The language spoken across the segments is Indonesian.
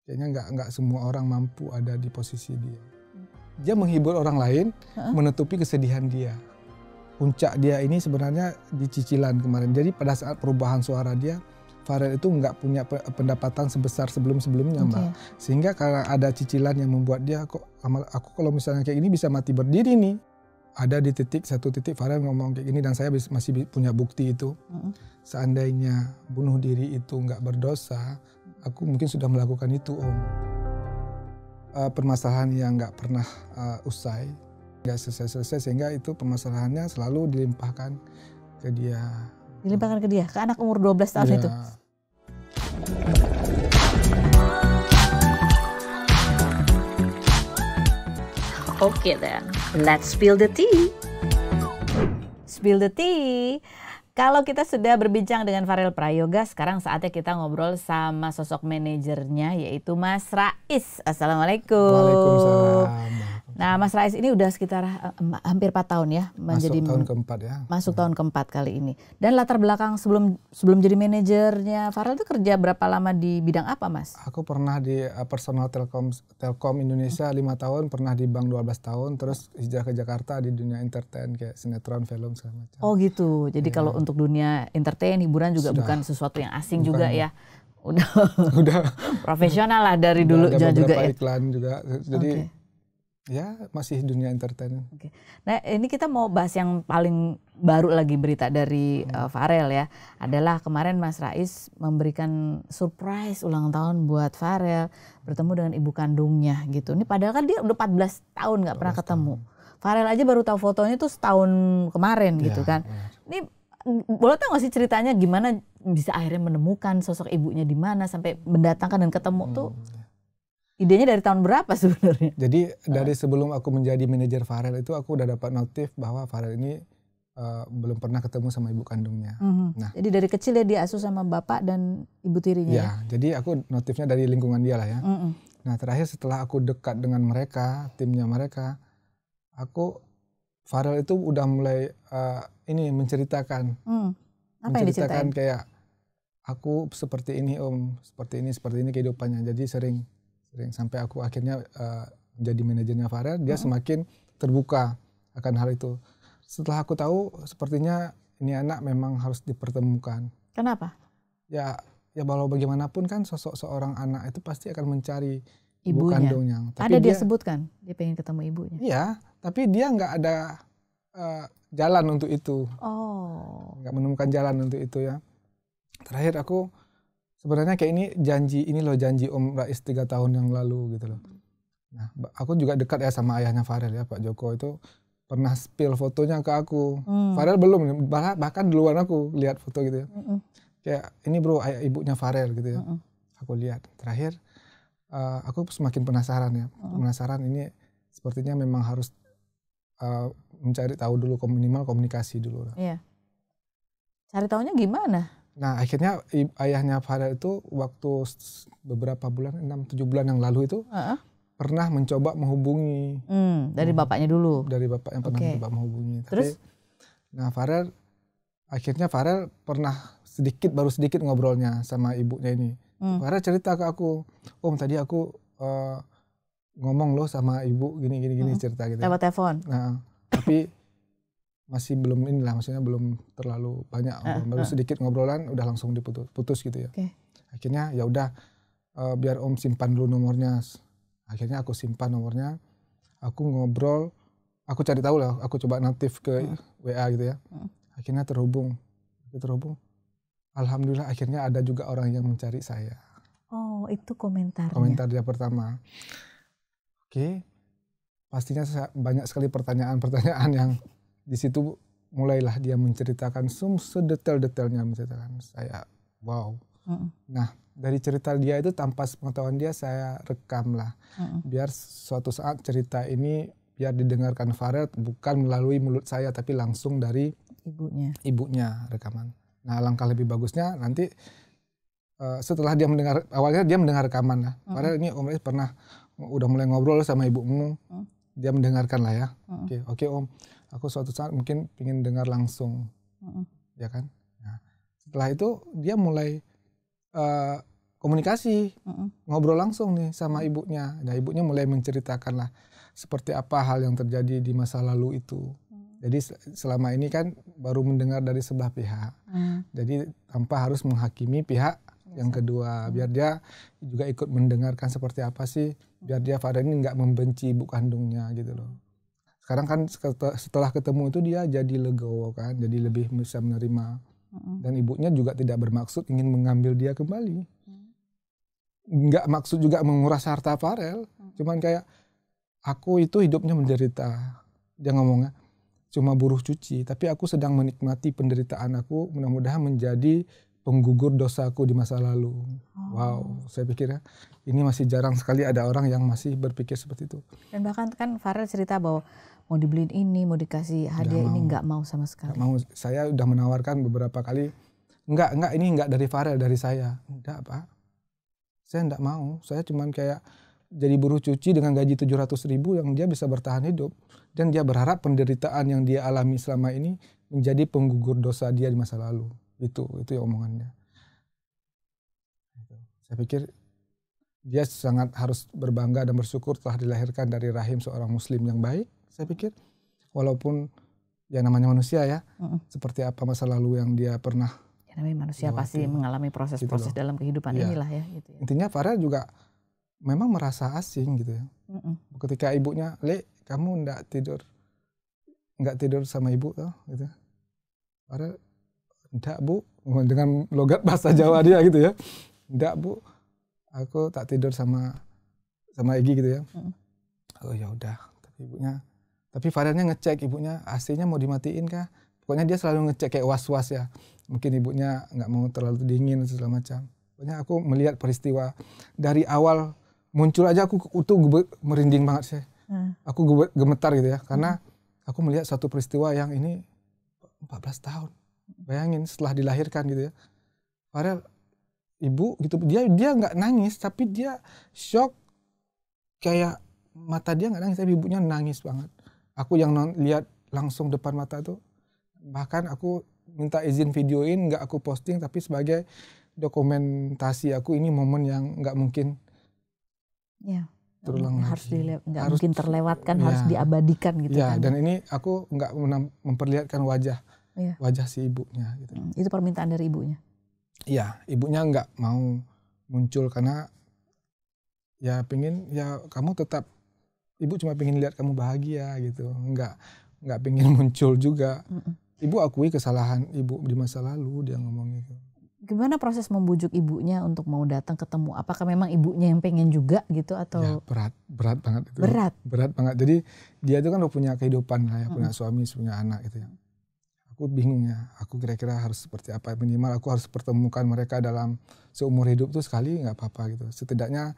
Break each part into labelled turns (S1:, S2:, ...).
S1: Kayaknya nggak semua orang mampu ada di posisi dia. Dia menghibur orang lain, menutupi kesedihan dia. Puncak dia ini sebenarnya di cicilan kemarin. Jadi pada saat perubahan suara dia, Pharrell itu nggak punya pendapatan sebesar sebelum-sebelumnya, Mbak. Sehingga karena ada cicilan yang membuat dia, kok aku kalau misalnya kayak gini bisa mati berdiri nih. Ada di satu titik Pharrell ngomong kayak gini dan saya masih punya bukti itu. Seandainya bunuh diri itu nggak berdosa, aku mungkin sudah melakukan itu, Om. Permasalahan yang nggak pernah usai, nggak selesai-selesai, sehingga itu permasalahannya selalu dilimpahkan ke dia.
S2: Dilimpahkan ke dia, ke anak umur 12 tahun itu?
S3: Okay then, let's spill the tea.
S2: Spill the tea. Kalau kita sudah berbincang dengan Pharrell Prayoga, sekarang saatnya kita ngobrol sama sosok manajernya, yaitu Mas Rais. Assalamualaikum.
S1: Waalaikumsalam.
S2: Nah, Mas Rais ini udah sekitar hampir 4 tahun ya.
S1: Masuk tahun keempat ya.
S2: Masuk tahun keempat kali ini. Dan latar belakang sebelum jadi manajernya Pharrell itu kerja berapa lama di bidang apa, Mas?
S1: Aku pernah di personal Telkom Indonesia 5 tahun, pernah di bank 12 tahun, terus hijrah ke Jakarta di dunia entertain kayak sinetron, film segala macam.
S2: Oh gitu. Jadi kalau untuk dunia entertain, hiburan juga bukan sesuatu yang asing juga ya. Udah profesional lah dari dulu
S1: ada
S2: juga ya.
S1: Iklan juga. Jadi ya masih dunia entertain.
S2: Nah ini kita mau bahas yang paling baru lagi berita dari Pharrell ya. Adalah kemarin Mas Rais memberikan surprise ulang tahun buat Pharrell. Bertemu dengan ibu kandungnya gitu. Ini padahal kan dia udah 14 tahun gak pernah ketemu. Pharrell aja baru tahu fotonya tuh setahun kemarin gitu kan. Ini boleh tahu gak sih ceritanya gimana bisa akhirnya menemukan sosok ibunya di mana sampai mendatangkan dan ketemu tuh? Idenya dari tahun berapa sebenarnya?
S1: Jadi dari sebelum aku menjadi manajer Pharrell itu aku udah dapat notif bahwa Pharrell ini belum pernah ketemu sama ibu kandungnya.
S2: Nah, jadi dari kecil ya dia asuh sama bapak dan ibu tirinya ya?
S1: Jadi aku notifnya dari lingkungan dia lah ya. Nah terakhir setelah aku dekat dengan mereka, timnya mereka, Pharrell itu udah mulai menceritakan.
S2: Apa yang diceritain?
S1: Kayak aku seperti ini Om, seperti ini kehidupannya. Jadi sering sampai aku akhirnya menjadi manajernya Pharrell, dia semakin terbuka akan hal itu. Setelah aku tahu sepertinya ini anak memang harus dipertemukan.
S2: Kenapa?
S1: Ya walau bagaimanapun kan sosok seorang anak itu pasti akan mencari ibu
S2: ibunya.
S1: Kandungnya. Tapi
S2: ada dia sebutkan dia pengen ketemu ibunya.
S1: Iya, tapi dia nggak ada jalan untuk itu. Nggak menemukan jalan untuk itu ya. Terakhir aku sebenarnya kayak ini loh janji Om Rais 3 tahun yang lalu gitu loh. Nah, aku juga dekat ya sama ayahnya Pharrell ya, Pak Joko itu pernah spill fotonya ke aku. Pharrell belum, bahkan duluan aku lihat foto gitu ya. Kayak ini bro, ayah ibunya Pharrell gitu ya. Aku lihat. Terakhir aku semakin penasaran ya. Penasaran ini sepertinya memang harus mencari tahu dulu, minimal komunikasi dulu lah.
S2: Iya. Cari tahunya gimana?
S1: Nah akhirnya ayahnya Pharrell itu waktu beberapa bulan, 6-7 bulan yang lalu itu pernah mencoba menghubungi.
S2: Dari bapaknya dulu?
S1: Dari bapak yang pernah mencoba menghubungi.
S2: Terus?
S1: Nah akhirnya Pharrell pernah baru sedikit ngobrolnya sama ibunya ini. Pharrell cerita ke aku, Om tadi aku ngomong loh sama ibu gini cerita gitu.
S2: Lewat telepon?
S1: Nah, tapi masih belum maksudnya belum terlalu banyak, baru sedikit ngobrolan udah langsung putus gitu ya. Akhirnya ya udah biar Om simpan dulu nomornya. Akhirnya aku simpan nomornya, aku ngobrol, aku cari tahu lah, aku coba notif ke WA gitu ya. Akhirnya terhubung. Alhamdulillah akhirnya ada juga orang yang mencari saya.
S2: Oh itu komentarnya?
S1: Komentar dia pertama. Pastinya banyak sekali pertanyaan-pertanyaan yang di situ mulailah dia menceritakan sedetail-detailnya menceritakan saya. Wow. Nah dari cerita dia itu tanpa sepengetahuan dia saya rekam lah. Biar suatu saat cerita ini biar didengarkan Pharrell bukan melalui mulut saya tapi langsung dari ibunya rekaman. Nah langkah lebih bagusnya nanti setelah dia mendengar, awalnya dia mendengar rekaman lah. Pharrell ini Om Rais pernah udah mulai ngobrol sama ibumu. Dia mendengarkan lah ya. Oke Om. Aku suatu saat mungkin ingin dengar langsung, ya kan. Nah, setelah itu dia mulai komunikasi, ngobrol langsung nih sama ibunya. Nah ibunya mulai menceritakan lah seperti apa hal yang terjadi di masa lalu itu. Jadi selama ini kan baru mendengar dari sebelah pihak. Jadi tanpa harus menghakimi pihak yang kedua. Biar dia juga ikut mendengarkan seperti apa sih. Biar dia Farel ini nggak membenci ibu kandungnya gitu loh. Sekarang kan setelah ketemu itu dia jadi legowo kan. Jadi lebih bisa menerima. Dan ibunya juga tidak bermaksud ingin mengambil dia kembali. Nggak maksud juga menguras harta Farel. Cuman kayak aku itu hidupnya menderita. Dia ngomongnya. Cuma buruh cuci, tapi aku sedang menikmati penderitaan aku, mudah-mudahan menjadi penggugur dosaku di masa lalu. Wow, saya pikir ya, ini masih jarang sekali ada orang yang masih berpikir seperti itu.
S2: Dan bahkan kan Farel cerita bahwa mau dibeliin ini, mau dikasih hadiah ini, nggak mau sama sekali.
S1: Nggak mau, saya udah menawarkan beberapa kali, enggak ini enggak dari Farel, dari saya. Enggak Pak, saya enggak mau, saya cuman kayak jadi buruh cuci dengan gaji 700.000 yang dia bisa bertahan hidup. Dan dia berharap penderitaan yang dia alami selama ini menjadi penggugur dosa dia di masa lalu. Itu ya omongannya. Saya pikir dia sangat harus berbangga dan bersyukur telah dilahirkan dari rahim seorang muslim yang baik. Saya pikir walaupun ya namanya manusia ya, seperti apa masa lalu yang dia pernah.
S2: Ya, namanya manusia pasti mengalami proses-proses gitu dalam kehidupan inilah ya. Gitu ya.
S1: Intinya Farel juga memang merasa asing gitu ya. Ketika ibunya, Le, kamu nggak tidur sama ibu toh gitu. Farel, enggak Bu, dengan logat bahasa Jawa dia gitu ya. Enggak Bu, aku tak tidur sama Egi gitu ya. Oh ya udah, tapi Farelnya ngecek ibunya AC-nya mau dimatiin kah? Pokoknya dia selalu ngecek kayak was-was ya. Mungkin ibunya nggak mau terlalu dingin segala macam. Pokoknya aku melihat peristiwa dari awal muncul aja aku tuh merinding banget sih. Aku gemetar gitu ya, karena aku melihat satu peristiwa yang ini 14 tahun. Bayangin setelah dilahirkan gitu ya. Farel ibu gitu, dia nggak nangis tapi dia shock, kayak mata dia nggak nangis tapi ibunya nangis banget. Aku yang lihat langsung depan mata tuh, bahkan aku minta izin videoin, nggak aku posting tapi sebagai dokumentasi aku, ini momen yang nggak mungkin terulang lagi.
S2: Nggak mungkin terlewatkan, harus diabadikan gitu kan.
S1: Dan ini aku nggak memperlihatkan wajah si ibunya gitu.
S2: Itu permintaan dari ibunya?
S1: Iya, ibunya nggak mau muncul karena ya pengen ya kamu tetap, ibu cuma pengen lihat kamu bahagia gitu, nggak pengen muncul juga. Ibu akui kesalahan ibu di masa lalu, dia ngomong gitu.
S2: Gimana proses membujuk ibunya untuk mau datang ketemu? Apakah memang ibunya yang pengen juga gitu atau?
S1: Ya, berat banget itu.
S2: Berat
S1: banget. Jadi dia itu kan udah punya kehidupan lah ya, punya suami, punya anak gitu ya. Aku bingung ya, aku kira-kira harus seperti apa. Minimal aku harus pertemukan mereka dalam seumur hidup tuh sekali nggak apa-apa gitu. Setidaknya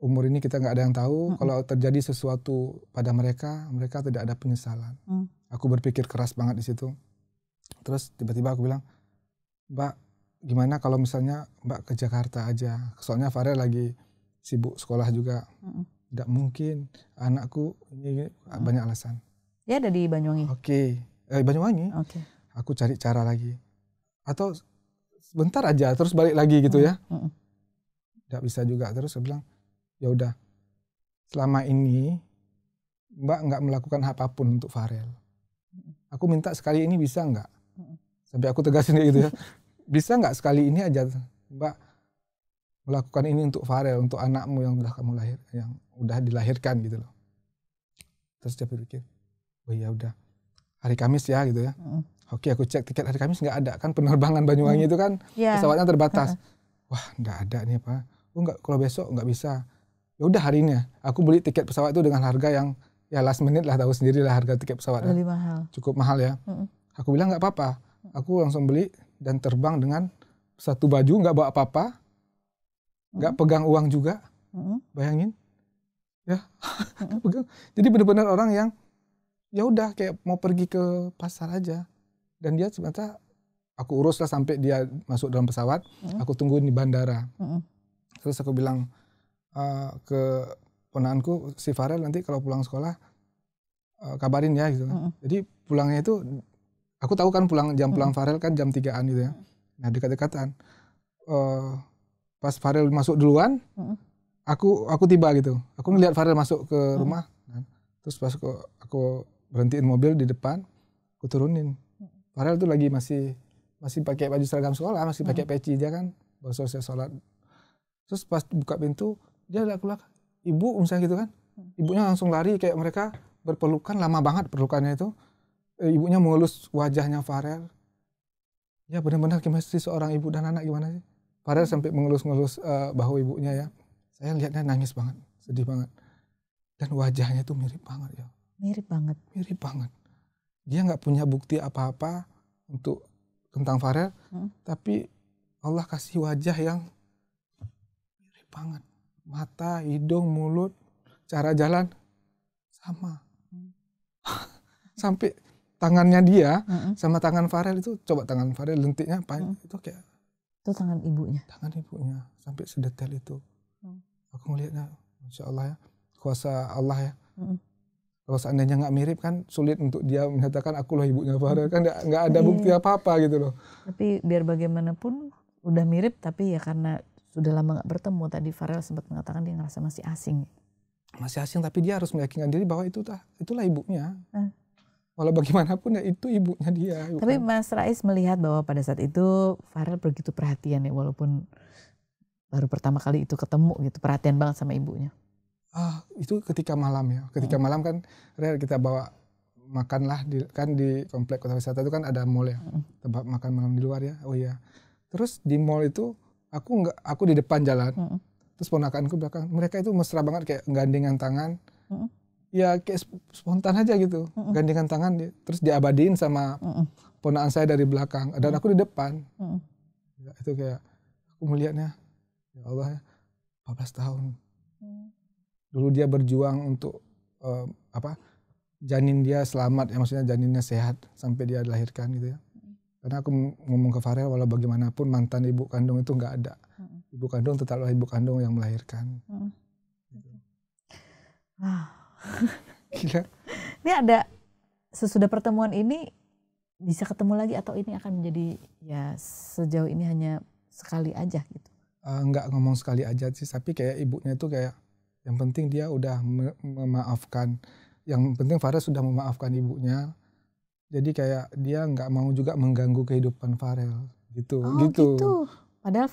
S1: umur ini kita nggak ada yang tahu. Kalau terjadi sesuatu pada mereka tidak ada penyesalan. Aku berpikir keras banget di situ. Terus tiba-tiba aku bilang, Mbak, gimana kalau misalnya Mbak ke Jakarta aja? Soalnya Farel lagi sibuk sekolah juga. Tidak mungkin, anakku ini banyak alasan.
S2: Dia ada di Banyuwangi?
S1: Oke. Banyuwangi.
S2: Oke.
S1: Aku cari cara lagi. Atau sebentar aja terus balik lagi gitu ya. Tidak bisa juga. Terus saya bilang, ya udah. Selama ini Mbak nggak melakukan apapun untuk Farel. Aku minta sekali ini bisa nggak? Sampai aku tegasin gitu ya. Bisa nggak sekali ini aja Mbak melakukan ini untuk Farel, untuk anakmu yang udah kamu yang udah dilahirkan gitu loh. Terus dia berpikir, oh ya udah, hari Kamis ya gitu ya. Oke, aku cek tiket hari Kamis nggak ada, kan penerbangan Banyuwangi itu kan pesawatnya terbatas. Wah nggak ada nih apa? Oh nggak, kalau besok nggak bisa. Ya udah hari ini ya. Aku beli tiket pesawat itu dengan harga yang ya last minute lah, tahu sendiri lah harga tiket pesawat.
S2: Lebih mahal.
S1: Cukup mahal ya. Aku bilang nggak apa-apa. Aku langsung beli dan terbang dengan satu baju, nggak bawa apa-apa, nggak pegang uang juga. Bayangin, ya. Pegang. Jadi benar-benar orang yang ya udah kayak mau pergi ke pasar aja. Dan dia ternyata aku urus lah sampai dia masuk dalam pesawat. Aku tungguin di bandara. Terus aku bilang ke ponaanku, si Farel nanti kalau pulang sekolah kabarin ya gitu. Jadi pulangnya itu aku tahu kan jam pulang Farel kan jam 3-an gitu ya. Nah dekat-dekatan pas Farel masuk duluan, aku tiba gitu. Aku ngeliat Farel masuk ke rumah, terus pas aku berhentiin mobil di depan, aku turunin. Farel tuh lagi masih pakai baju seragam sekolah, masih pakai peci dia kan, baru selesai sholat. Terus pas buka pintu, dia keluar, ibu misalnya gitu kan, ibunya langsung lari kayak mereka berpelukan, lama banget pelukannya itu. Ibunya mengelus wajahnya Farel. Ya benar-benar chemistry seorang ibu dan anak gimana sih? Farel sampai mengelus-ngelus bahu ibunya ya. Saya lihatnya nangis banget, sedih banget. Dan wajahnya itu mirip banget ya.
S2: Mirip banget.
S1: Mirip banget. Dia nggak punya bukti apa-apa tentang Farel, tapi Allah kasih wajah yang mirip banget. Mata, hidung, mulut, cara jalan sama. Sampai tangannya dia sama tangan Farel itu, coba tangan Farel lentiknya itu kayak
S2: itu tangan ibunya.
S1: Tangan ibunya sampai sedetail itu. Aku ngelihatnya, Masya Allah ya, kuasa Allah ya. Kalau seandainya nggak mirip kan sulit untuk dia menyatakan akulah ibunya Farel, kan nggak ada bukti apa-apa gitu loh.
S2: Tapi biar bagaimanapun udah mirip, tapi ya karena sudah lama nggak bertemu, tadi Farel sempat mengatakan dia ngerasa masih asing.
S1: Masih asing, tapi dia harus meyakinkan diri bahwa itulah ibunya. Walau bagaimanapun ya itu ibunya dia.
S2: Tapi Mas Rais melihat bahwa pada saat itu Farel begitu perhatian ya, walaupun baru pertama kali itu ketemu gitu, perhatian banget sama ibunya.
S1: Itu ketika malam ya. Ketika malam kan Rel kita bawa makanlah di komplek kota wisata itu kan ada mall ya. Tempat makan malam di luar ya. Oh iya. Terus di mall itu aku di depan jalan. Terus ponakanku belakang. Mereka itu mesra banget kayak gandengan tangan. Ya kayak spontan aja gitu, gandengan tangan terus diabadiin sama ponakan saya dari belakang dan aku di depan. Ya, itu kayak aku melihatnya, ya Allah ya, 14 tahun. Dulu dia berjuang untuk janin dia selamat ya, maksudnya janinnya sehat sampai dia dilahirkan gitu ya. Karena aku ngomong ke Farel, walau bagaimanapun mantan ibu kandung itu nggak ada. Ibu kandung tetaplah ibu kandung yang melahirkan. Gila.
S2: Ini ada sesudah pertemuan ini bisa ketemu lagi atau ini akan menjadi ya sejauh ini hanya sekali aja gitu?
S1: Nggak ngomong sekali aja sih, tapi kayak ibunya itu kayak yang penting dia udah memaafkan. Yang penting Farel sudah memaafkan ibunya. Jadi kayak dia nggak mau juga mengganggu kehidupan Farel gitu.
S2: Oh gitu. Padahal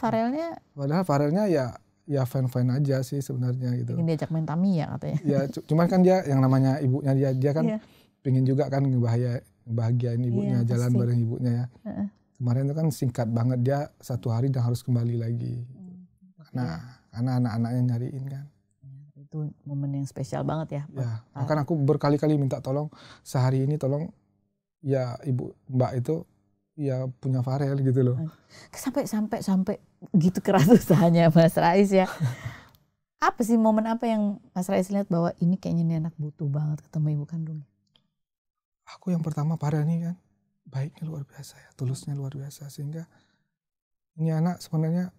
S2: Farelnya ya fine-fine aja sih sebenarnya gitu. Ingin diajak main Tamiya katanya.
S1: Ya cuman kan dia yang namanya ibunya dia kan pengen juga kan ngebahagiain ibunya, jalan bareng ibunya ya. Kemarin itu kan singkat banget, dia 1 hari dan harus kembali lagi. Karena anak-anaknya nyariin kan.
S2: Itu momen yang spesial banget ya.
S1: Ya, bahkan aku berkali-kali minta tolong sehari ini tolong ya ibu Mbak itu ya punya Farel gitu loh.
S2: Sampai gitu keras usahanya Mas Rais ya. Apa sih momen apa yang Mas Rais lihat bahwa ini kayaknya nih anak butuh banget ketemu ibu kandungnya?
S1: Aku yang pertama Farel ini kan baiknya luar biasa ya, tulusnya luar biasa, sehingga ini anak sebenarnya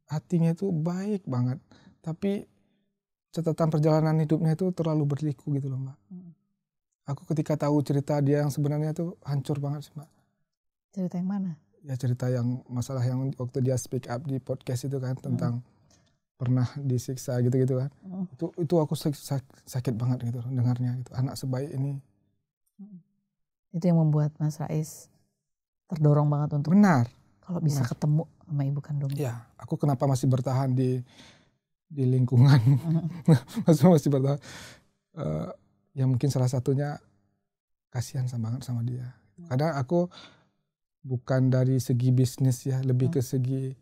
S1: hatinya itu baik banget, tapi catatan perjalanan hidupnya itu terlalu berliku gitu loh Mbak. Aku ketika tahu cerita dia yang sebenarnya itu hancur banget sih Mbak.
S2: Cerita yang mana?
S1: Ya cerita yang masalah yang waktu dia speak up di podcast itu kan tentang pernah disiksa gitu-gitu kan. Itu aku sakit banget gitu dengarnya gitu. Anak sebaik ini.
S2: Itu yang membuat Mas Rais terdorong banget untuk
S1: benar
S2: kalau bisa ketemu sama ibu kandungnya.
S1: Ya, aku kenapa masih bertahan di lingkungan. masih bertahan. Ya mungkin salah satunya kasihan banget sama dia. Kadang aku bukan dari segi bisnis ya, lebih ke segi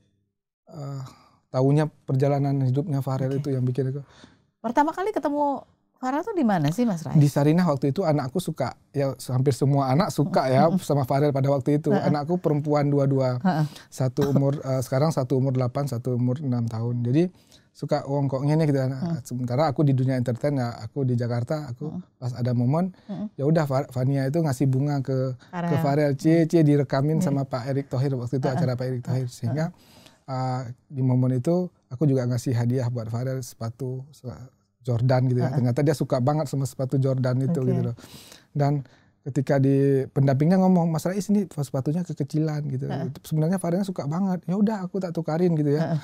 S1: tahunya perjalanan hidupnya Farel itu yang bikin aku.
S2: Pertama kali ketemu Farel tuh di mana sih Mas Rais?
S1: Di Sarinah waktu itu anakku suka, ya hampir semua anak suka ya sama Farel pada waktu itu. Anakku perempuan dua-dua, sekarang satu umur 8, satu umur 6 tahun. Jadi suka wongkoknya nih gitu. Sementara aku di dunia entertain ya, aku di Jakarta, aku pas ada momen ya udah Fania itu ngasih bunga ke Farel, direkamin sama Pak Erick Thohir waktu itu acara Pak Erick Thohir, sehingga di momen itu aku juga ngasih hadiah buat Farel sepatu Jordan gitu ya. Ternyata dia suka banget sama sepatu Jordan itu gitu loh. Dan ketika di pendampingnya ngomong, Mas Rais ini sepatunya kekecilan gitu. Sebenarnya Farelnya suka banget. Ya udah aku tak tukarin gitu ya.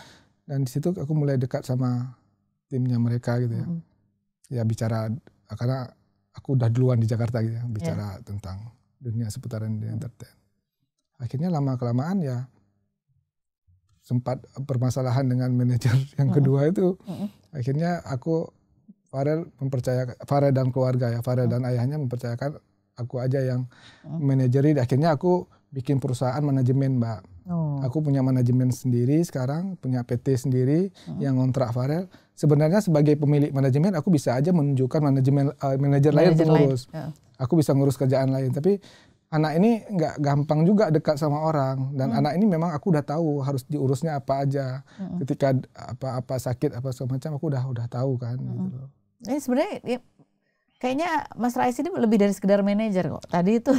S1: Dan di situ aku mulai dekat sama timnya mereka gitu ya. Ya bicara, karena aku udah duluan di Jakarta gitu ya, bicara tentang dunia seputaran dunia entertain. Akhirnya lama-kelamaan ya sempat permasalahan dengan manajer yang kedua itu. Akhirnya Farel dan keluarga ya, Farel dan ayahnya mempercayakan aku aja yang manajeri. Akhirnya aku bikin perusahaan manajemen, Mbak. Aku punya manajemen sendiri sekarang, punya PT sendiri yang ngontrak Farel. Sebenarnya sebagai pemilik manajemen aku bisa aja menunjukkan manajer lain untuk ngurus. Aku bisa ngurus kerjaan lain, tapi anak ini nggak gampang juga dekat sama orang. Dan anak ini memang aku udah tahu harus diurusnya apa aja. Ketika apa sakit apa segala macam aku udah tahu kan gitu loh.
S2: Ini sebenarnya kayaknya Mas Rais ini lebih dari sekedar manajer kok. Tadi itu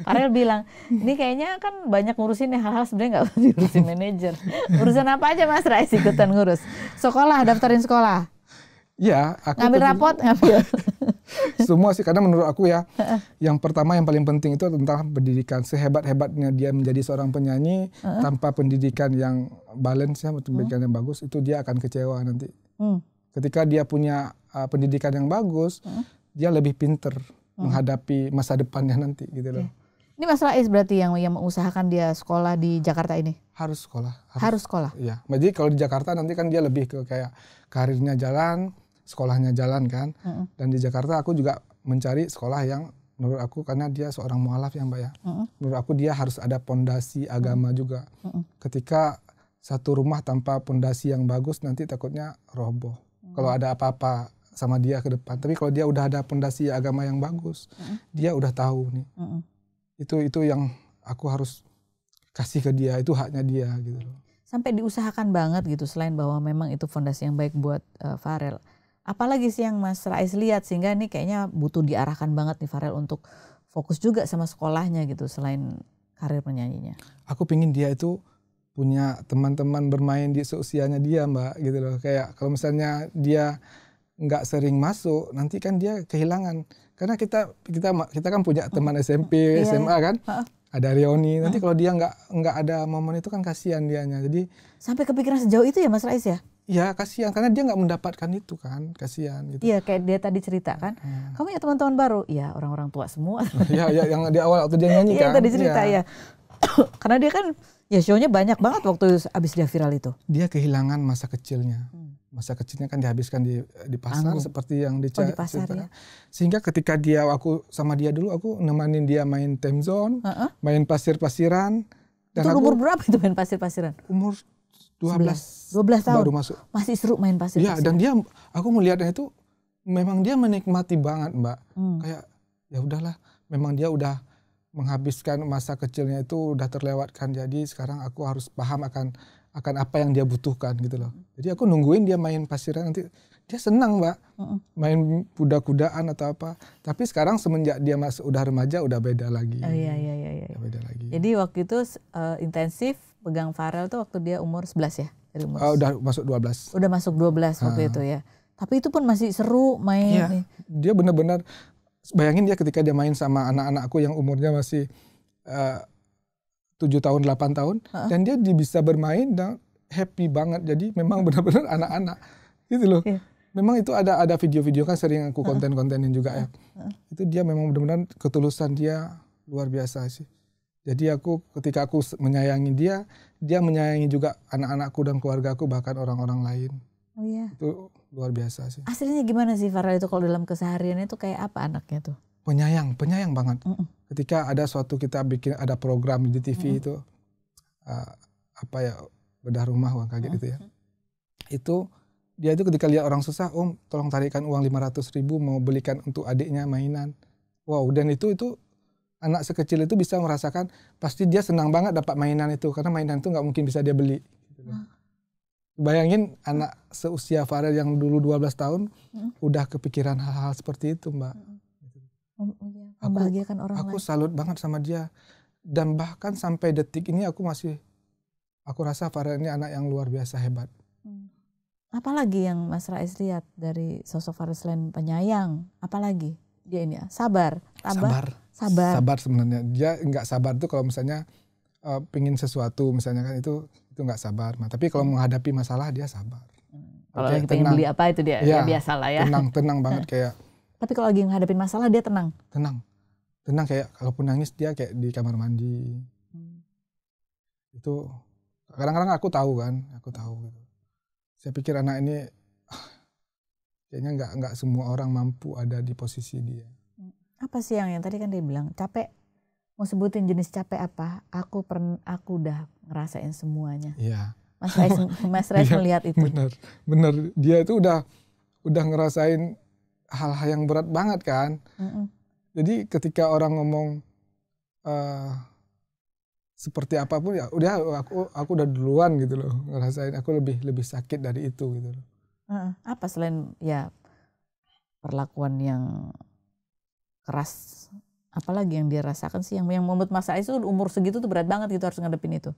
S2: Farel bilang, ini kayaknya kan banyak ngurusin hal-hal sebenarnya nggak diurusin manajer. Urusan apa aja Mas Rais ikutan ngurus? Sekolah, daftarin sekolah.
S1: Iya,
S2: ngambil rapot, ngambil.
S1: Semua sih, karena menurut aku ya, yang pertama yang paling penting itu tentang pendidikan. Sehebat-hebatnya dia menjadi seorang penyanyi, tanpa pendidikan yang balance ya, pendidikan yang bagus, itu dia akan kecewa nanti. Ketika dia punya pendidikan yang bagus, dia lebih pinter menghadapi masa depannya nanti gitu loh.
S2: Ini Mas Rais berarti yang mengusahakan dia sekolah di Jakarta ini?
S1: Harus sekolah.
S2: Harus sekolah?
S1: Iya. Jadi kalau di Jakarta nanti kan dia lebih ke kayak karirnya jalan, sekolahnya jalan kan. Dan di Jakarta aku juga mencari sekolah yang menurut aku, karena dia seorang mualaf ya Mbak ya. Menurut aku dia harus ada pondasi agama juga. Ketika satu rumah tanpa pondasi yang bagus nanti takutnya roboh. Kalau ada apa-apa sama dia ke depan. Tapi kalau dia udah ada pondasi agama yang bagus, dia udah tahu nih. Itu yang aku harus kasih ke dia, itu haknya dia gitu loh.
S2: Sampai diusahakan banget gitu, selain bahwa memang itu fondasi yang baik buat Farel. Apalagi sih yang Mas Rais lihat sehingga ini kayaknya butuh diarahkan banget nih Farel untuk fokus juga sama sekolahnya gitu selain karir penyanyinya.
S1: Aku pingin dia itu punya teman-teman bermain di seusianya dia Mbak gitu loh. Kayak kalau misalnya dia nggak sering masuk, nanti kan dia kehilangan. Karena kita kan punya teman SMP, SMA kan, ada Rioni. Nanti kalau dia nggak ada momen itu kan kasihan dianya. Jadi
S2: sampai kepikiran sejauh itu ya Mas Rais ya?
S1: Iya kasihan karena dia nggak mendapatkan itu kan, kasihan gitu.
S2: Iya kayak dia tadi cerita kan, kamu ya teman-teman baru, ya orang-orang tua semua.
S1: Iya yang di awal waktu dia nyanyi kan.
S2: Iya tadi cerita ya. Karena dia kan ya show-nya banyak banget waktu abis dia viral itu.
S1: Dia kehilangan masa kecilnya. Masa kecilnya kan dihabiskan di pasar seperti yang
S2: di pasar ya.
S1: Sehingga ketika aku sama dia dulu, aku nemanin dia main time zone, main pasir-pasiran.
S2: Dan itu umur berapa itu main pasir-pasiran?
S1: Umur 12
S2: tahun.
S1: Baru masuk.
S2: Masih seru main pasir-pasiran.
S1: Iya, dan aku melihatnya itu memang dia menikmati banget Mbak. Kayak ya udahlah, memang dia udah menghabiskan masa kecilnya itu udah terlewatkan. Jadi sekarang aku harus paham akan apa yang dia butuhkan gitu loh. Jadi aku nungguin dia main pasiran, nanti dia senang Mbak. Main kuda-kudaan atau apa. Tapi sekarang semenjak dia udah remaja udah beda lagi.
S2: Iya.
S1: Beda lagi.
S2: Jadi waktu itu intensif pegang Farel tuh waktu dia umur 11 ya? Dari umur
S1: udah masuk 12.
S2: Udah masuk 12 waktu itu ya. Tapi itu pun masih seru main.
S1: Iya, dia benar-benar, bayangin dia ketika dia main sama anak-anakku yang umurnya masih 7 tahun, 8 tahun. Dan dia bisa bermain dan happy banget. Jadi memang benar-benar anak-anak gitu loh. Memang itu ada video-video kan sering aku konten-kontenin juga ya. Itu dia memang benar-benar ketulusan dia luar biasa sih. Jadi ketika aku menyayangi dia menyayangi juga anak-anakku dan keluargaku, bahkan orang-orang lain.
S2: Oh iya.
S1: Itu luar biasa sih.
S2: Aslinya gimana sih Farel itu kalau dalam kesehariannya itu kayak apa anaknya tuh?
S1: Penyayang banget. Ketika ada kita bikin ada program di TV itu bedah rumah uang kaget itu ya. Itu dia itu ketika lihat orang susah, Om tolong tarikan uang 500.000 mau belikan untuk adiknya mainan. Wow, dan itu anak sekecil itu bisa merasakan, pasti dia senang banget dapat mainan itu, karena mainan itu nggak mungkin bisa dia beli. Gitu. Bayangin anak seusia Farel yang dulu 12 tahun udah kepikiran hal-hal seperti itu Mbak.
S2: Membahagiakan orang lain.
S1: Aku salut banget sama dia. Dan bahkan sampai detik ini aku rasa Farel ini anak yang luar biasa hebat.
S2: Apalagi yang Mas Rais lihat dari sosok Farel selain penyayang? Apalagi dia ini ya? Sabar.
S1: Sabar sebenarnya. Dia nggak sabar tuh kalau misalnya pingin sesuatu misalnya kan itu itu nggak sabar. Tapi kalau menghadapi masalah dia sabar.
S2: Kalau lagi pengen beli apa itu dia biasa lah ya.
S1: Tenang banget kayak.
S2: Tapi kalau lagi menghadapin masalah dia tenang.
S1: Tenang kayak kalaupun nangis dia kayak di kamar mandi. Itu kadang-kadang aku tahu gitu. Saya pikir anak ini kayaknya nggak semua orang mampu ada di posisi dia.
S2: Apa sih yang tadi kan dia bilang capek? Mau sebutin jenis capek apa? Aku udah ngerasain semuanya.
S1: Iya.
S2: Mas Rais melihat itu.
S1: Benar. Dia itu udah ngerasain hal-hal yang berat banget kan. Jadi ketika orang ngomong seperti apapun ya udah aku udah duluan gitu loh ngerasain. Aku lebih sakit dari itu gitu loh.
S2: Apa selain ya perlakuan yang keras, apalagi yang dia rasakan sih yang membuat Mas Rais itu umur segitu tuh berat banget gitu harus ngadepin itu.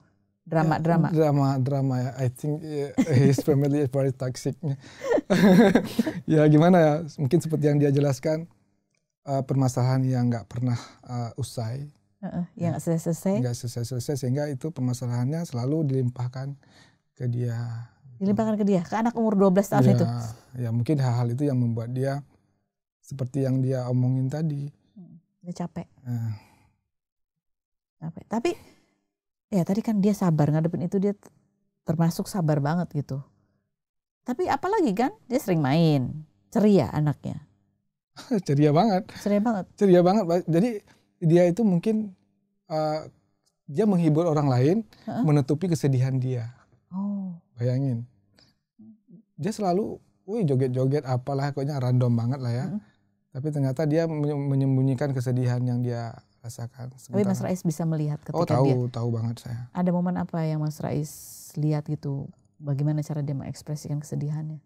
S2: Drama
S1: ya. I think his family is very toxic. Ya gimana ya, mungkin seperti yang dia jelaskan, permasalahan yang nggak pernah usai,
S2: yang nggak
S1: selesai sehingga itu permasalahannya selalu dilimpahkan ke dia.
S2: Ke anak umur 12 tahun itu.
S1: Ya mungkin hal-hal itu yang membuat dia seperti yang dia omongin tadi.
S2: Dia capek. Tapi ya tadi kan dia sabar ngadepin itu, dia termasuk sabar banget gitu. Tapi apalagi kan dia sering main, ceria anaknya.
S1: Ceria banget. Jadi dia itu mungkin dia menghibur orang lain, menutupi kesedihan dia. Bayangin. Dia selalu joget-joget apalah, pokoknya random banget lah ya. Tapi ternyata dia menyembunyikan kesedihan yang dia rasakan.
S2: Tapi Mas Rais bisa melihat ketika
S1: tahu banget saya.
S2: Ada momen apa yang Mas Rais lihat gitu, bagaimana cara dia mengekspresikan kesedihannya?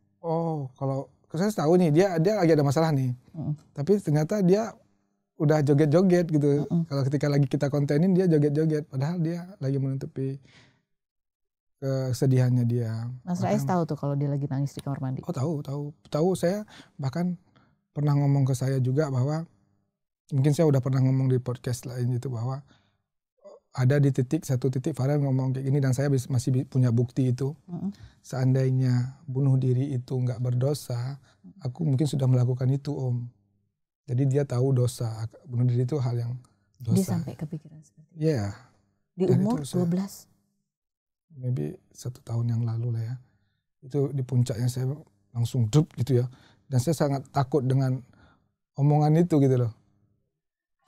S1: Kalau saya tahu nih dia lagi ada masalah nih. Tapi ternyata dia udah joget-joget gitu. Kalau ketika lagi kita kontenin dia joget-joget, padahal dia lagi menutupi kesedihannya dia.
S2: Mas Rais tahu tuh kalau dia lagi nangis di kamar mandi.
S1: Tahu. Saya bahkan pernah ngomong ke saya juga bahwa mungkin saya udah pernah ngomong di podcast lain itu bahwa ada di satu titik Farel ngomong kayak gini dan saya masih punya bukti itu. Seandainya bunuh diri itu nggak berdosa, aku mungkin sudah melakukan itu Om. Jadi dia tahu dosa, bunuh diri itu hal yang dosa.
S2: Dia sampai kepikiran seperti itu.
S1: Iya.
S2: Di umur 12.
S1: Maybe 1 tahun yang lalu lah ya. Itu di puncaknya saya langsung drup gitu ya. Dan saya sangat takut dengan omongan itu gitu loh.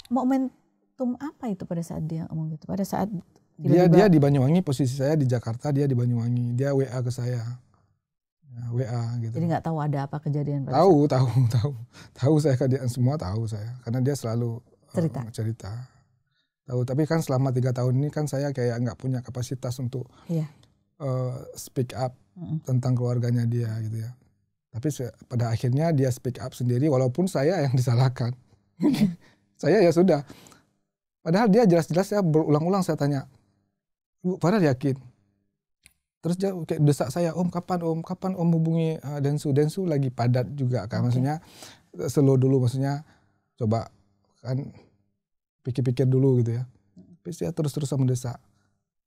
S2: Momentum apa itu pada saat dia ngomong gitu? Pada saat
S1: dia di Banyuwangi, posisi saya di Jakarta, dia di Banyuwangi. Dia WA ke saya. WA gitu.
S2: Jadi nggak tahu ada apa kejadian pada
S1: tahu saya kejadian semua tahu saya. Karena dia selalu cerita. Tahu, tapi kan selama 3 tahun ini kan saya kayak nggak punya kapasitas untuk speak up tentang keluarganya dia gitu ya. Tapi pada akhirnya dia speak up sendiri walaupun saya yang disalahkan. Saya ya sudah. Padahal dia jelas-jelas saya berulang-ulang saya tanya, "Bu, Farel yakin?" Terus dia kayak desak saya, "Om, kapan Om hubungi Densu?" Densu lagi padat juga kan, maksudnya slow dulu, maksudnya coba kan pikir-pikir dulu gitu ya. Tapi dia terus-terusan mendesak,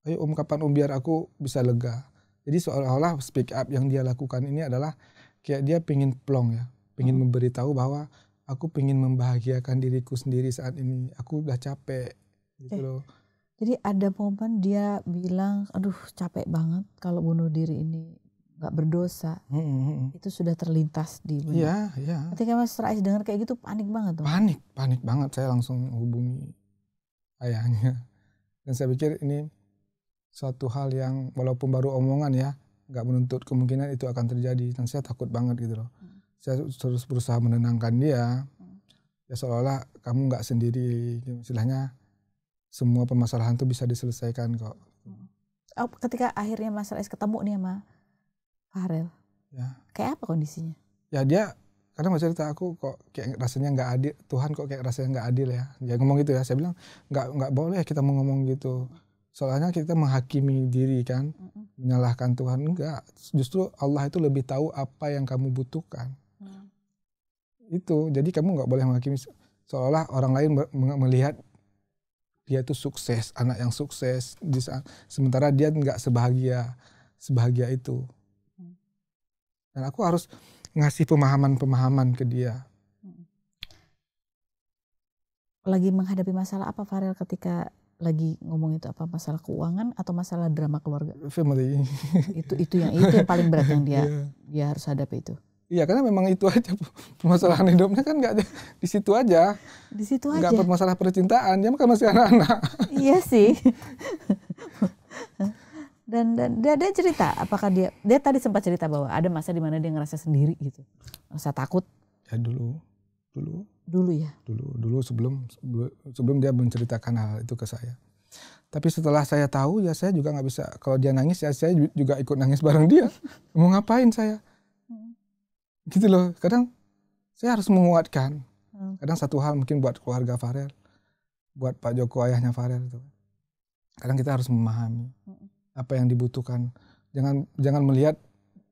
S1: "Ayo Om, kapan Om biar aku bisa lega." Jadi seolah-olah speak up yang dia lakukan ini adalah kayak dia pengen plong ya, pengen memberitahu bahwa aku pengen membahagiakan diriku sendiri saat ini. Aku udah capek gitu loh.
S2: Jadi ada momen dia bilang, aduh capek banget kalau bunuh diri ini nggak berdosa. Itu sudah terlintas di benak.
S1: Iya.
S2: Ketika Mas Rais dengar kayak gitu panik banget tuh.
S1: Panik banget. Saya langsung hubungi ayahnya. Dan saya pikir ini suatu hal yang walaupun baru omongan ya, nggak menuntut kemungkinan itu akan terjadi. Dan saya takut banget gitu loh. Saya terus berusaha menenangkan dia. Ya seolah-olah kamu nggak sendiri. Istilahnya semua permasalahan itu bisa diselesaikan kok.
S2: Ketika akhirnya Mas Rais ketemu nih sama Farel.
S1: Ya.
S2: Kayak apa kondisinya?
S1: Ya dia karena Mas cerita aku kok kayak rasanya nggak adil. Tuhan kok kayak rasanya nggak adil ya. Dia ngomong gitu ya. Saya bilang nggak boleh kita ngomong gitu. Soalnya kita menghakimi diri kan, menyalahkan Tuhan. Enggak, justru Allah itu lebih tahu apa yang kamu butuhkan. Itu, jadi kamu nggak boleh menghakimi seolah orang lain melihat dia itu sukses, anak yang sukses, sementara dia nggak sebahagia itu. Dan aku harus ngasih pemahaman ke dia.
S2: Lagi menghadapi masalah apa Farel ketika lagi ngomong itu, apa masalah keuangan atau masalah drama keluarga?
S1: Family.
S2: itu yang paling berat yang dia harus hadapi itu.
S1: Iya, karena memang itu aja permasalahan hidupnya kan nggak di situ aja.
S2: Di situ aja.
S1: Nggak permasalahan percintaan, dia kan masih anak-anak.
S2: Iya sih. Dan dia cerita, apakah dia tadi sempat cerita bahwa ada masa di mana dia ngerasa sendiri gitu, ngerasa takut.
S1: Ya dulu ya. Dulu sebelum dia menceritakan hal itu ke saya. Tapi setelah saya tahu ya saya juga nggak bisa, kalau dia nangis ya saya juga ikut nangis bareng dia. Mau ngapain saya? Gitu loh, kadang saya harus menguatkan. Kadang satu hal mungkin buat keluarga Farel, buat Pak Joko ayahnya Farel itu. Kadang kita harus memahami apa yang dibutuhkan. Jangan melihat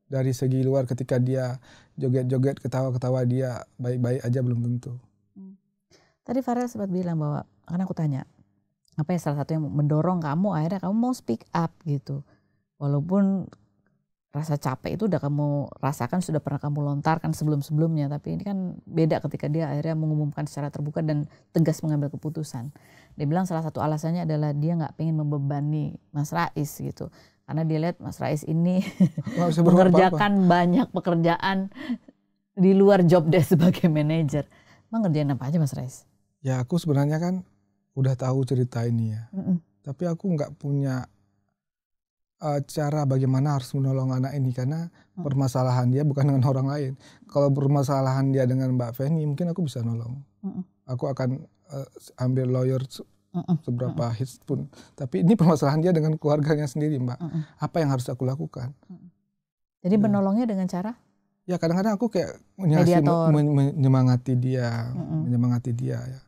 S1: dari segi luar ketika dia joget-joget, ketawa-ketawa dia baik-baik aja belum tentu.
S2: Tadi Farel sempat bilang bahwa, karena aku tanya, apa ya salah satu yang mendorong kamu akhirnya kamu mau speak up gitu. Walaupun rasa capek itu udah kamu rasakan, sudah pernah kamu lontarkan sebelum-sebelumnya, tapi ini kan beda ketika dia akhirnya mengumumkan secara terbuka dan tegas mengambil keputusan. Dia bilang salah satu alasannya adalah dia nggak pengen membebani Mas Rais gitu, karena dia lihat Mas Rais ini mengerjakan banyak pekerjaan di luar job desk sebagai manajer. Emang ngerjain apa aja Mas Rais?
S1: Ya aku sebenarnya kan udah tahu cerita ini ya, tapi aku nggak punya cara bagaimana harus menolong anak ini, karena permasalahan dia bukan dengan orang lain. Kalau permasalahan dia dengan Mbak Feni mungkin aku bisa nolong. Aku akan ambil lawyer seberapa hits pun. Tapi ini permasalahan dia dengan keluarganya sendiri, Mbak. Apa yang harus aku lakukan?
S2: Jadi menolongnya dengan cara?
S1: Ya kadang-kadang aku kayak menyemangati dia, ya.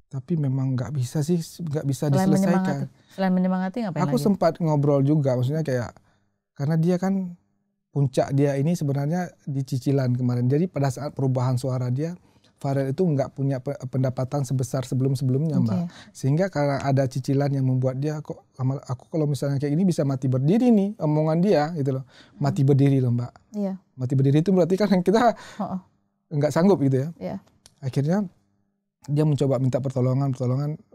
S1: Tapi memang nggak bisa diselesaikan.
S2: Selain menyemangati ngapain
S1: aku
S2: lagi?
S1: Sempat ngobrol juga, maksudnya kayak karena dia kan puncak dia ini sebenarnya di cicilan kemarin. Jadi pada saat perubahan suara dia, Farel itu nggak punya pendapatan sebesar sebelum-sebelumnya, Mbak. Sehingga karena ada cicilan yang membuat dia kok aku kalau misalnya kayak gini bisa mati berdiri nih, omongan dia gitu loh. Mati berdiri loh, Mbak.
S2: Iya.
S1: Mati berdiri itu berarti kan kita nggak sanggup gitu ya.
S2: Iya.
S1: Akhirnya dia mencoba minta pertolongan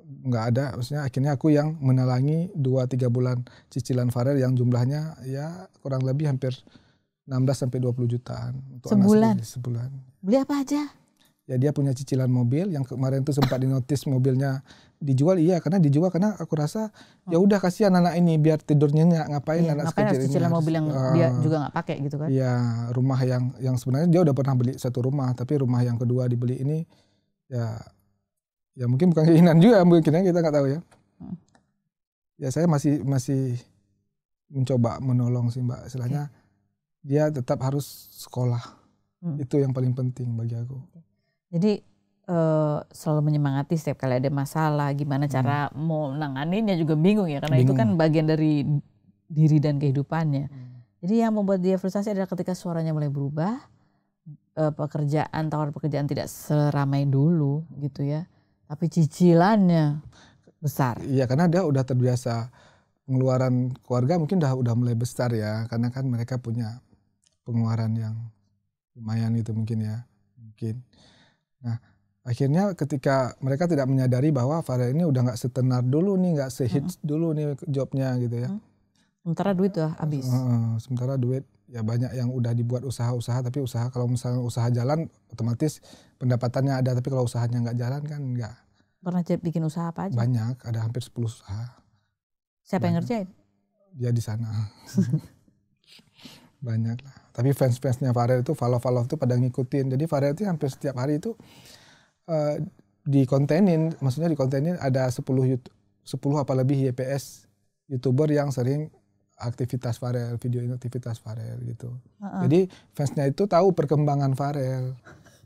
S1: nggak ada, maksudnya akhirnya aku yang menalangi 2-3 bulan cicilan Farel yang jumlahnya ya kurang lebih hampir 16-20 jutaan untuk
S2: sebulan.
S1: Sebulan.
S2: Beli apa aja?
S1: Ya dia punya cicilan mobil yang kemarin tuh sempat dinotis mobilnya dijual, karena aku rasa ya udah kasihan anak ini biar tidur nyenyak, ngapain anak sekecil ini
S2: cicilan mobil yang dia juga nggak pakai gitu kan?
S1: Iya, rumah yang sebenarnya dia udah pernah beli satu rumah, tapi rumah yang kedua dibeli ini ya mungkin bukan keinginan juga, mungkin kita nggak tahu ya. Ya saya masih mencoba menolong sih, Mbak. Istilahnya dia tetap harus sekolah. Itu yang paling penting bagi aku.
S2: Jadi selalu menyemangati setiap kali ada masalah, gimana cara mau nanganinnya juga bingung ya, karena itu kan bagian dari diri dan kehidupannya. Jadi yang membuat dia frustasi adalah ketika suaranya mulai berubah, tawaran pekerjaan tidak seramai dulu gitu ya. Tapi cicilannya besar. Iya,
S1: karena dia udah terbiasa, pengeluaran keluarga mungkin udah mulai besar ya, karena kan mereka punya pengeluaran yang lumayan gitu mungkin ya. Nah, akhirnya ketika mereka tidak menyadari bahwa Farel ini udah nggak setenar dulu nih, nggak sehits dulu nih jobnya gitu ya.
S2: Sementara duit udah habis.
S1: Sementara duit ya banyak yang udah dibuat usaha-usaha, tapi kalau misalnya usaha jalan otomatis pendapatannya ada, tapi kalau usahanya nggak jalan kan nggak.
S2: Pernah bikin usaha apa aja?
S1: Banyak, ada hampir 10 usaha.
S2: Siapa yang ngerjain?
S1: Dia di sana. Banyak lah. Tapi fans-fansnya Farel itu follow itu pada ngikutin. Jadi Farel itu hampir setiap hari itu dikontenin ada 10 apa lebih YPS YouTuber yang sering aktivitas Farel, video aktivitas Farel gitu. Jadi fansnya itu tahu perkembangan Farel.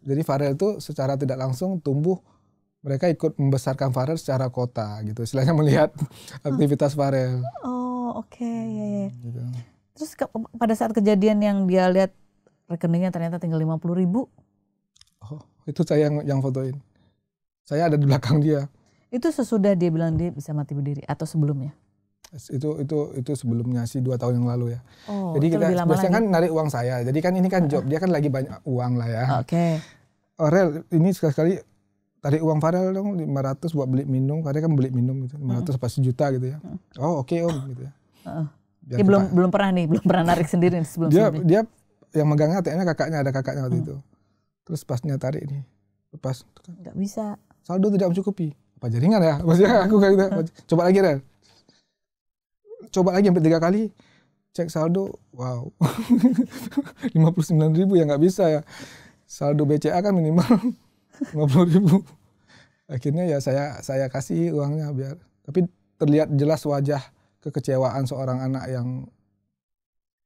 S1: Jadi Farel itu secara tidak langsung tumbuh, mereka ikut membesarkan Farel secara kota gitu. Istilahnya melihat aktivitas Farel.
S2: Oh, oke. Ya.
S1: Gitu.
S2: Terus pada saat kejadian yang dia lihat rekeningnya ternyata tinggal 50.000.
S1: Oh, itu saya yang fotoin. Saya ada di belakang dia.
S2: Itu sesudah dia bilang dia bisa mati berdiri atau sebelumnya?
S1: Itu sebelumnya sih 2 tahun yang lalu ya.
S2: Oh,
S1: jadi kita biasanya kan
S2: lagi.
S1: narik uang saya. Jadi kan ini kan job, dia kan lagi banyak uang lah ya.
S2: Oke.
S1: Rel, ini sekali-sekali tarik uang Farel dong 500 buat beli minum. Karena kan beli minum gitu, 500 pas sejuta gitu ya. Oh oke om gitu ya.
S2: Dia belum pernah narik sendiri sebelum
S1: dia yang megangnya ATM-nya kakaknya, ada kakaknya waktu itu. Terus pasnya tarik nih, lepas.
S2: Nggak bisa.
S1: Saldo tidak mencukupi. Apa jaringan ya? Maksudnya aku kayak gitu. Coba lagi Rel. Coba lagi sampai 3 kali. Cek saldo, wow. 59.000 ya nggak bisa ya. Saldo BCA kan minimal 50.000. Akhirnya ya saya kasih uangnya biar. Tapi terlihat jelas wajah kekecewaan seorang anak yang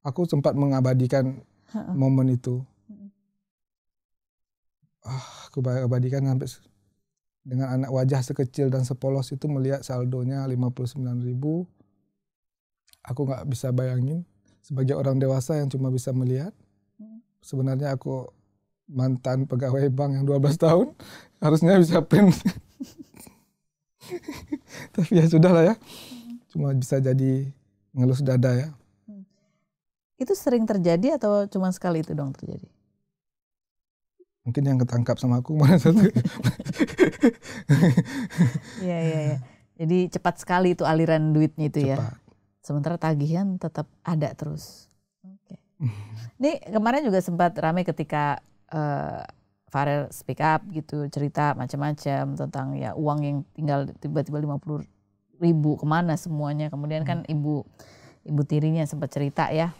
S1: aku sempat mengabadikan momen itu. Aku abadikan sampai dengan anak wajah sekecil dan sepolos itu melihat saldonya 59.000. Aku nggak bisa bayangin sebagai orang dewasa yang cuma bisa melihat. Sebenarnya aku mantan pegawai bank yang 12 tahun harusnya bisa print. Tapi ya sudah lah ya. Cuma bisa jadi ngelus dada ya.
S2: Itu sering terjadi atau cuma sekali itu dong terjadi?
S1: Mungkin yang ketangkap sama aku mana satu.
S2: Iya. Jadi cepat sekali itu aliran duitnya itu
S1: cepat.
S2: Ya. Sementara tagihan tetap ada terus. Oke. Ini kemarin juga sempat ramai ketika Farel speak up gitu, cerita macam-macam tentang ya uang yang tinggal tiba-tiba 50.000 kemana semuanya. Kemudian kan ibu tirinya sempat cerita ya.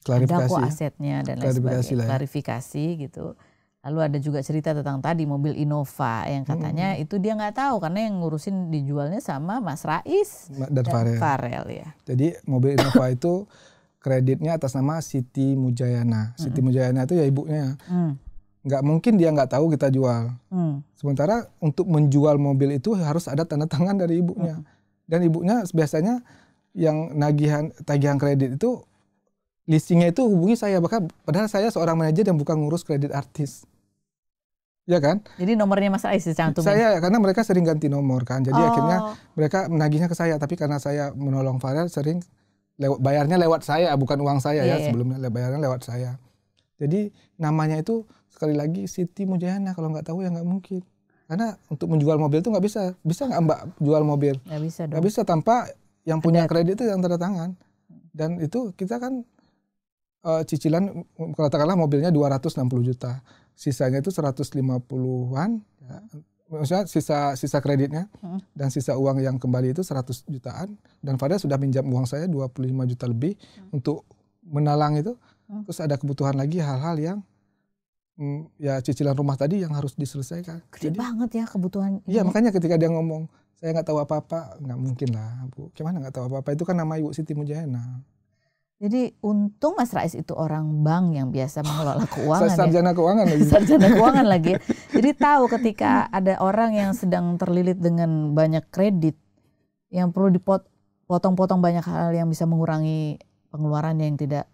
S2: Ada kok asetnya dan lain sebagainya. Klarifikasi gitu. Lalu ada juga cerita tentang tadi mobil Innova yang katanya itu dia nggak tahu karena yang ngurusin dijualnya sama Mas Rais dan Farel ya.
S1: Jadi mobil Innova itu kreditnya atas nama Siti Mujayana. Siti Mujayana itu ya ibunya. Nggak mungkin dia nggak tahu kita jual. Sementara untuk menjual mobil itu harus ada tanda tangan dari ibunya. Dan ibunya biasanya yang tagihan kredit itu listingnya itu hubungi saya. Padahal saya seorang manajer yang bukan ngurus kredit artis. Ya kan?
S2: Jadi nomornya Mas Rais dicantumin?
S1: Saya, karena mereka sering ganti nomor kan. Jadi akhirnya mereka menagihnya ke saya. Tapi karena saya menolong Farel sering bayarnya lewat saya, bukan uang saya ya sebelumnya. Bayarnya lewat saya. Jadi namanya itu sekali lagi Siti Mujayana. Kalau nggak tahu ya nggak mungkin. Karena untuk menjual mobil itu nggak bisa. Bisa nggak Mbak jual mobil?
S2: Nggak bisa dong.
S1: Nggak bisa tanpa yang punya kredit itu yang tanda tangan. Dan itu kita kan cicilan, katakanlah mobilnya 260 juta. Sisanya itu 150-an. Ya. Maksudnya sisa kreditnya. Dan sisa uang yang kembali itu 100 jutaan. Dan Farel sudah pinjam uang saya 25 juta lebih untuk menalang itu. Terus ada kebutuhan lagi hal-hal yang ya cicilan rumah tadi yang harus diselesaikan.
S2: Gede banget ya kebutuhan.
S1: Iya makanya ketika dia ngomong saya nggak tahu apa-apa, nggak mungkin lah Bu. Gimana nggak tahu apa-apa, itu kan nama Ibu Siti Mujayana.
S2: Jadi untung Mas Rais itu orang bank yang biasa mengelola keuangan.
S1: Sarjana keuangan lagi.
S2: Sarjana keuangan lagi. Jadi tahu ketika ada orang yang sedang terlilit dengan banyak kredit yang perlu dipotong-potong banyak hal yang bisa mengurangi pengeluarannya yang tidak.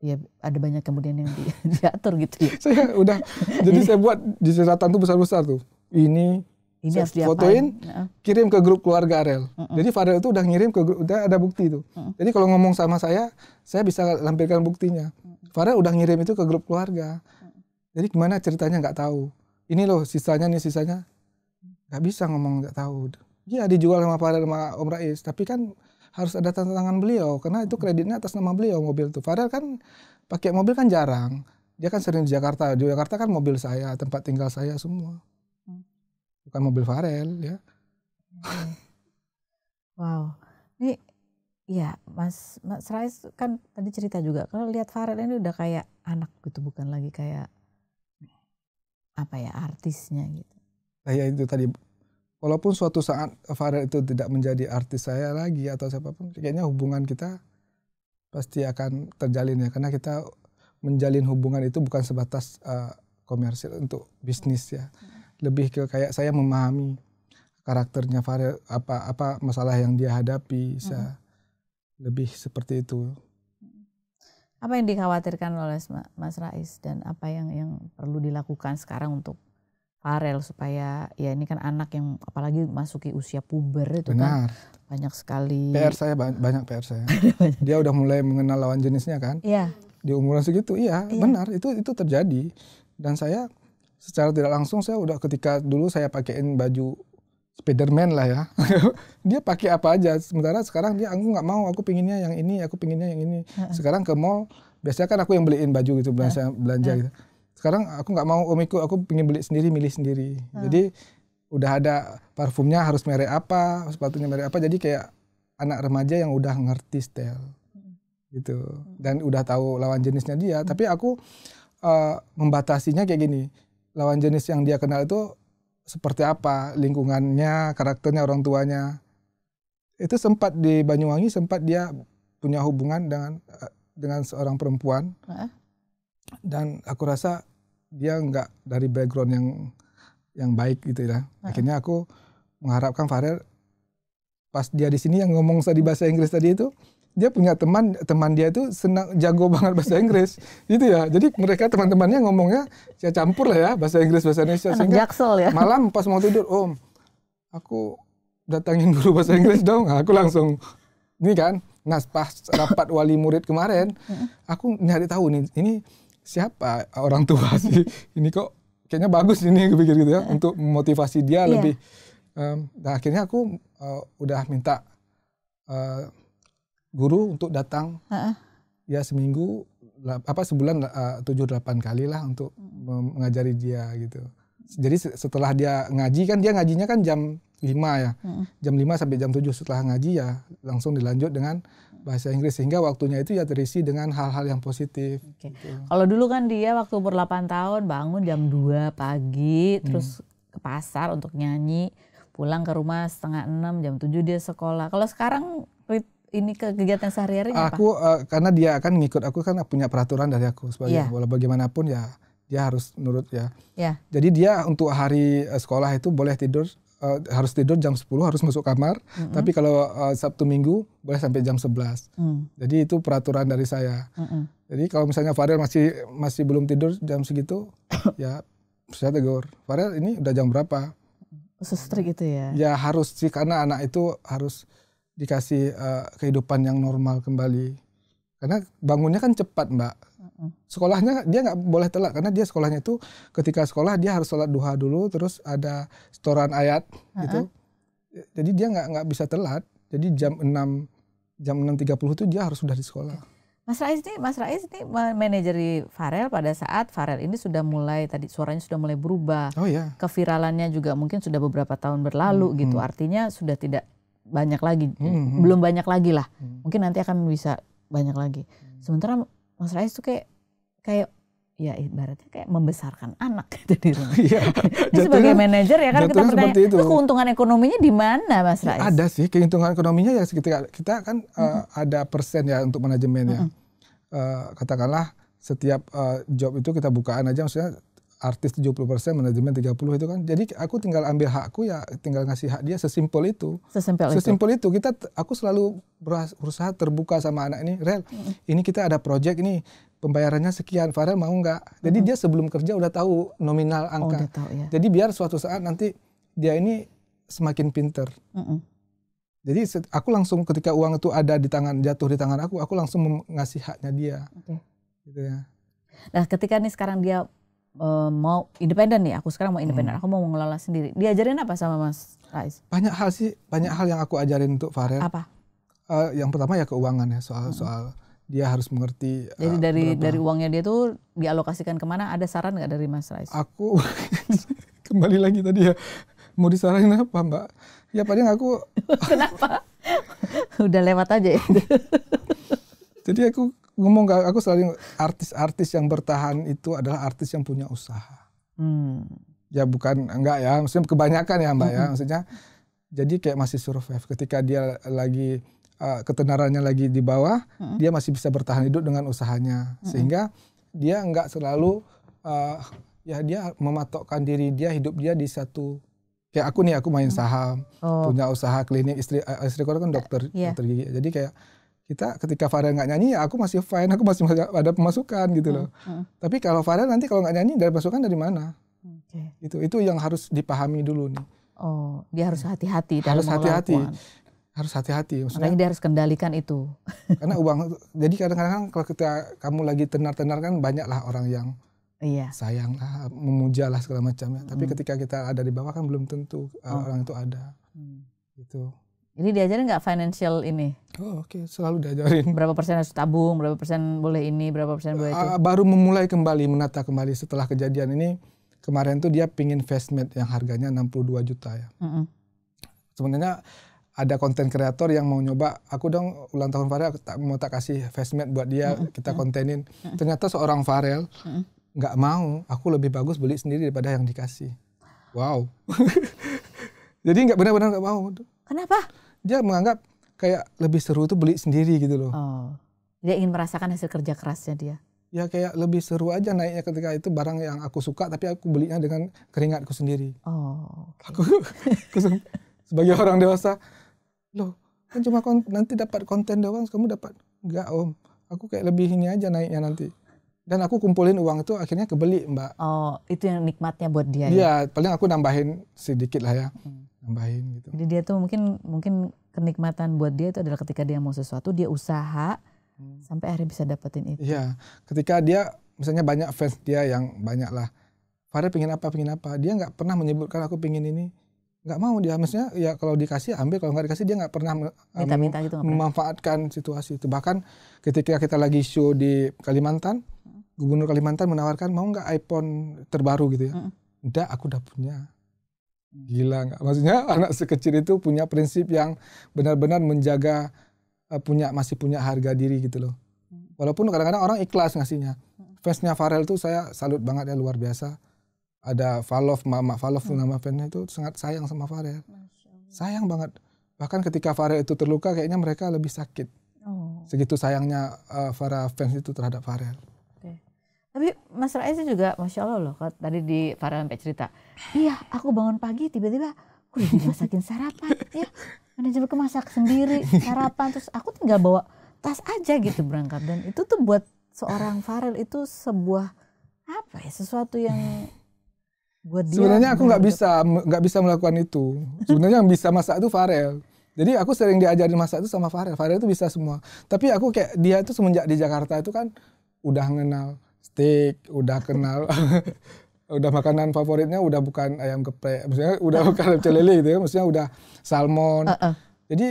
S2: Ya ada banyak kemudian yang diatur gitu ya.
S1: Saya udah jadi saya buat di catatan tuh besar-besar tuh. Ini
S2: harus
S1: fotoin, kirim ke grup keluarga Arel. Jadi Farel itu udah ngirim ke grup, udah ada bukti itu. Jadi kalau ngomong sama saya bisa lampirkan buktinya. Farel udah ngirim itu ke grup keluarga. Jadi gimana ceritanya nggak tahu. Ini loh sisanya, nggak bisa ngomong nggak tahu. Iya dijual sama Farel sama Om Rais, tapi kan harus ada tanda tangan beliau karena itu kreditnya atas nama beliau mobil itu. Farel kan pakai mobil kan jarang. Dia kan sering di Jakarta. Di Jakarta kan mobil saya, tempat tinggal saya semua. Bukan mobil Farel ya.
S2: Wow. Ini ya Mas Rais kan tadi cerita juga kalau lihat Farel ini udah kayak anak gitu, bukan lagi kayak apa ya artisnya gitu.
S1: Ya itu tadi. Walaupun suatu saat Farel itu tidak menjadi artis saya lagi atau siapapun, kayaknya hubungan kita pasti akan terjalin ya. Karena kita menjalin hubungan itu bukan sebatas komersil untuk bisnis ya. Lebih ke kayak saya memahami karakternya Farel, apa masalah yang dia hadapi, lebih seperti itu.
S2: Apa yang dikhawatirkan oleh Mas Rais dan apa yang perlu dilakukan sekarang untuk Farel supaya ya ini kan anak yang apalagi masuki usia puber itu
S1: Benar.
S2: kan banyak sekali
S1: PR saya banyak PR saya. Dia udah mulai mengenal lawan jenisnya kan.
S2: Iya.
S1: Di umuran segitu, iya. Benar itu terjadi. Dan saya secara tidak langsung saya udah ketika dulu saya pakein baju Spiderman lah ya. Dia pakai apa aja. Sementara sekarang dia aku nggak mau, aku pinginnya yang ini, aku pinginnya yang ini. Sekarang ke mall biasanya kan aku yang beliin baju gitu belanja gitu. Sekarang aku nggak mau aku pingin beli sendiri, milih sendiri. Jadi udah ada parfumnya harus merek apa, sepatunya merek apa. Jadi kayak anak remaja yang udah ngerti style gitu dan udah tahu lawan jenisnya dia. Tapi aku membatasinya kayak gini. Lawan jenis yang dia kenal itu seperti apa, lingkungannya, karakternya, orang tuanya. Itu sempat di Banyuwangi sempat dia punya hubungan dengan seorang perempuan. Dan aku rasa dia nggak dari background yang baik gitu ya. Akhirnya aku mengharapkan Farel pas dia di sini yang ngomong tadi bahasa Inggris tadi itu, dia punya teman dia itu jago banget bahasa Inggris gitu ya. Jadi mereka teman-temannya ngomongnya saya campur lah ya bahasa Inggris bahasa Indonesia.
S2: Anak Jaksel ya.
S1: Malam pas mau tidur, Om, aku datangin guru bahasa Inggris dong. Nah, aku langsung ini kan. Nah pas rapat wali murid kemarin, aku nyari tahu nih ini siapa orang tua sih, ini kok kayaknya bagus ini aku pikir gitu ya untuk memotivasi dia lebih. Nah akhirnya aku udah minta guru untuk datang ya seminggu sebulan 7-8 kali lah untuk mengajari dia gitu. Jadi setelah dia ngaji kan dia ngajinya kan jam 5 ya, jam 5 sampai jam 7 setelah ngaji ya langsung dilanjut dengan bahasa Inggris sehingga waktunya itu ya terisi dengan hal-hal yang positif. Gitu.
S2: Kalau dulu kan dia waktu umur 8 tahun bangun jam 2 pagi terus ke pasar untuk nyanyi, pulang ke rumah 5:30, jam 7 dia sekolah. Kalau sekarang ini kegiatan sehari-harinya apa?
S1: Aku karena dia akan ngikut, aku kan punya peraturan dari aku sebagai walau bagaimanapun ya dia harus nurut ya. Jadi dia untuk hari sekolah itu boleh tidur harus tidur jam 10 harus masuk kamar. Tapi kalau Sabtu Minggu boleh sampai jam 11. Jadi itu peraturan dari saya. Jadi kalau misalnya Farel masih belum tidur jam segitu ya saya tegur. Farel ini udah jam berapa?
S2: Strict gitu ya.
S1: Ya harus sih karena anak itu harus dikasih kehidupan yang normal kembali. Karena bangunnya kan cepat, Mbak. Sekolahnya dia nggak boleh telat karena dia sekolahnya itu ketika sekolah dia harus sholat duha dulu terus ada setoran ayat gitu. Jadi dia nggak bisa telat. Jadi jam 6.30 itu dia harus sudah di sekolah.
S2: Mas Rais ini manajeri Farel pada saat Farel ini sudah mulai tadi suaranya sudah mulai berubah.
S1: Oh ya.
S2: Keviralannya juga mungkin sudah beberapa tahun berlalu gitu. Artinya sudah tidak banyak lagi. Belum banyak lagi lah. Mungkin nanti akan bisa banyak lagi. Sementara Mas Rais tuh kayak ya ibaratnya kayak membesarkan anak gitu di rumah. Sebagai manajer ya kan kita bertanya, itu keuntungan ekonominya di mana Mas Rais?
S1: Ada sih keuntungan ekonominya ya kita kan ada persen ya untuk manajemen ya. Katakanlah setiap job itu kita bukaan aja maksudnya artis 70%, manajemen 30 itu kan. Jadi aku tinggal ambil hakku ya tinggal ngasih hak dia sesimpel itu. Sesimpel itu. Aku selalu berusaha terbuka sama anak ini. Rel, ini kita ada project ini pembayarannya sekian. Farel mau nggak? Jadi dia sebelum kerja udah tahu nominal angka. Jadi biar suatu saat nanti dia ini semakin pinter. Jadi aku langsung ketika uang itu ada jatuh di tangan aku langsung ngasih haknya dia. Gitu ya.
S2: Nah ketika nih sekarang dia mau independen nih, aku sekarang mau independen, aku mau mengelola sendiri. Diajarin apa sama Mas Rais?
S1: Banyak hal yang aku ajarin untuk Farel.
S2: Apa?
S1: Yang pertama ya keuangan ya, soal dia harus mengerti.
S2: Jadi dari uangnya dia tuh dialokasikan kemana? Ada saran nggak dari Mas Rais?
S1: Aku kembali lagi tadi ya, mau disaranin apa Mbak? Ya paling aku.
S2: Kenapa? Udah lewat aja ya.
S1: Jadi aku selalu artis-artis yang bertahan itu adalah artis yang punya usaha. Ya enggak ya, maksudnya kebanyakan ya Mbak ya, maksudnya jadi kayak masih survive ketika dia lagi ketenarannya lagi di bawah, dia masih bisa bertahan hidup dengan usahanya sehingga dia enggak selalu ya dia mematokkan diri dia hidup dia di satu kayak aku nih, aku main saham, punya usaha klinik, istriku kan dokter gigi. Jadi kayak kita ketika Farel nggak nyanyi ya aku masih fine, aku masih ada pemasukan gitu loh. Tapi kalau Farel nanti kalau nggak nyanyi dari pemasukan dari mana? Itu yang harus dipahami dulu nih.
S2: Oh, dia harus hati-hati dalam mengelola keuangan.
S1: Harus hati-hati.
S2: Makanya dia harus kendalikan itu.
S1: Karena uang, jadi kadang-kadang kalau ketika kamu lagi tenar-tenar kan banyaklah orang yang sayang lah, memuja lah segala macam ya. Tapi ketika kita ada di bawah kan belum tentu orang itu ada. Gitu.
S2: Jadi diajarin nggak financial ini?
S1: Oh, oke, selalu diajarin.
S2: Berapa persen harus tabung, berapa persen boleh ini, berapa persen boleh itu?
S1: Baru memulai kembali, menata kembali setelah kejadian ini. Kemarin tuh dia pingin Fastmate yang harganya 62 juta ya. Sebenarnya ada konten kreator yang mau nyoba, aku dong ulang tahun Farel mau tak kasih Fastmate buat dia, kita kontenin. Ternyata seorang Farel nggak mau, aku lebih bagus beli sendiri daripada yang dikasih. Wow. Jadi nggak benar-benar nggak mau.
S2: Kenapa?
S1: Dia menganggap kayak lebih seru tuh beli sendiri gitu loh.
S2: Oh, dia ingin merasakan hasil kerja kerasnya dia.
S1: Ya kayak lebih seru aja naiknya ketika itu barang yang aku suka tapi aku belinya dengan keringatku sendiri.
S2: Oh, okay.
S1: Aku sebagai orang dewasa, loh kan cuma nanti dapat konten doang, kamu dapat enggak om? Aku kayak lebih ini aja naiknya nanti. Dan aku kumpulin uang itu akhirnya kebeli Mbak.
S2: Oh, itu yang nikmatnya buat dia.
S1: Iya, paling aku nambahin sedikit lah ya, nambahin gitu.
S2: Jadi dia tuh mungkin kenikmatan buat dia itu adalah ketika dia mau sesuatu dia usaha sampai akhirnya bisa dapetin itu.
S1: Iya, ketika dia misalnya banyak fans dia yang banyak lah, Farel pingin apa, dia nggak pernah menyebutkan aku pingin ini. Nggak mau dia, maksudnya ya kalau dikasih ambil, kalau nggak dikasih dia nggak pernah
S2: minta gitu,
S1: memanfaatkan situasi itu. Bahkan ketika kita lagi show di Kalimantan, Gubernur Kalimantan menawarkan mau nggak iPhone terbaru gitu ya. Udah, aku udah punya. Gila nggak? Maksudnya anak sekecil itu punya prinsip yang benar-benar menjaga masih punya harga diri gitu loh. Walaupun kadang-kadang orang ikhlas ngasihnya. Fansnya Farel tuh saya salut banget ya, luar biasa. Ada Valov, Mama Valov nama fansnya itu sangat sayang sama Farel. Sayang banget. Bahkan ketika Farel itu terluka kayaknya mereka lebih sakit. Segitu sayangnya para fans itu terhadap Farel.
S2: Tapi Mas Rais juga Masya Allah loh, tadi di Farel sampai cerita. Iya, aku bangun pagi tiba-tiba aku udah dimasakin sarapan ya. Manajemenku masak sendiri sarapan, terus aku tinggal bawa tas aja gitu berangkat. Dan itu tuh buat seorang Farel itu sebuah apa ya, sesuatu yang buat dia.
S1: Sebenarnya aku nggak bisa melakukan itu. Sebenarnya yang bisa masak itu Farel. Jadi aku sering diajarin masak itu sama Farel. Farel itu bisa semua. Tapi aku kayak dia itu semenjak di Jakarta itu kan udah kenal steak, udah kenal udah makanan favoritnya udah bukan ayam geprek, maksudnya udah bukan pecel lele gitu ya, maksudnya udah salmon. Jadi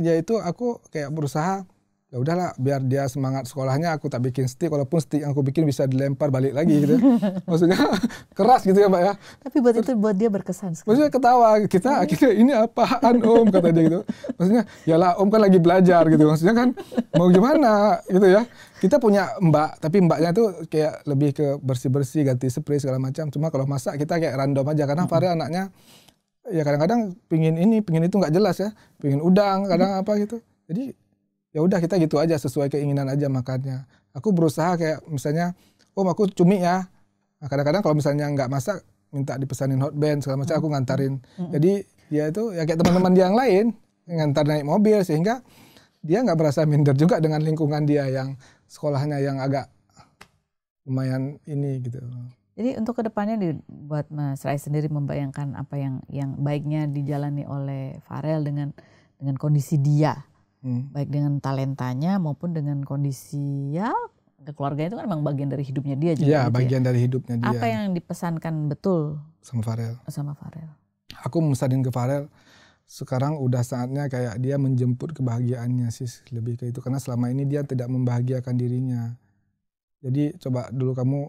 S1: ya itu aku kayak berusaha ya udahlah biar dia semangat sekolahnya, aku tak bikin steak, walaupun steak yang aku bikin bisa dilempar balik lagi gitu. Maksudnya keras gitu ya Mbak ya.
S2: Tapi buat dia berkesan sekali.
S1: Maksudnya ketawa, kita akhirnya ini apaan om, kata dia gitu. Maksudnya yalah om kan lagi belajar gitu, maksudnya kan mau gimana gitu ya. Kita punya mbak, tapi mbaknya tuh kayak lebih ke bersih-bersih, ganti spray segala macam. Cuma kalau masak kita kayak random aja, karena Farel anaknya ya kadang-kadang pingin itu nggak jelas ya, pingin udang, kadang apa gitu. Jadi ya udah kita gitu aja, sesuai keinginan aja makannya. Aku berusaha kayak misalnya, om aku cumi ya. Nah, kadang-kadang kalau misalnya nggak masak, minta dipesanin hot band segala macam, aku ngantarin. Jadi dia itu ya kayak teman-teman dia yang lain, ngantar naik mobil, sehingga dia nggak merasa minder juga dengan lingkungan dia yang sekolahnya yang agak lumayan ini gitu.
S2: Jadi untuk kedepannya buat Mas Rais sendiri membayangkan apa yang baiknya dijalani oleh Farel dengan kondisi dia, baik dengan talentanya maupun dengan kondisi ya keluarganya itu kan memang bagian dari hidupnya dia juga.
S1: Iya, gitu bagian dari hidupnya dia.
S2: Apa yang dipesankan betul
S1: sama Farel?
S2: Sama Farel.
S1: Aku memesanin ke Farel, sekarang udah saatnya kayak dia menjemput kebahagiaannya sih, lebih ke itu, karena selama ini dia tidak membahagiakan dirinya. Jadi coba dulu kamu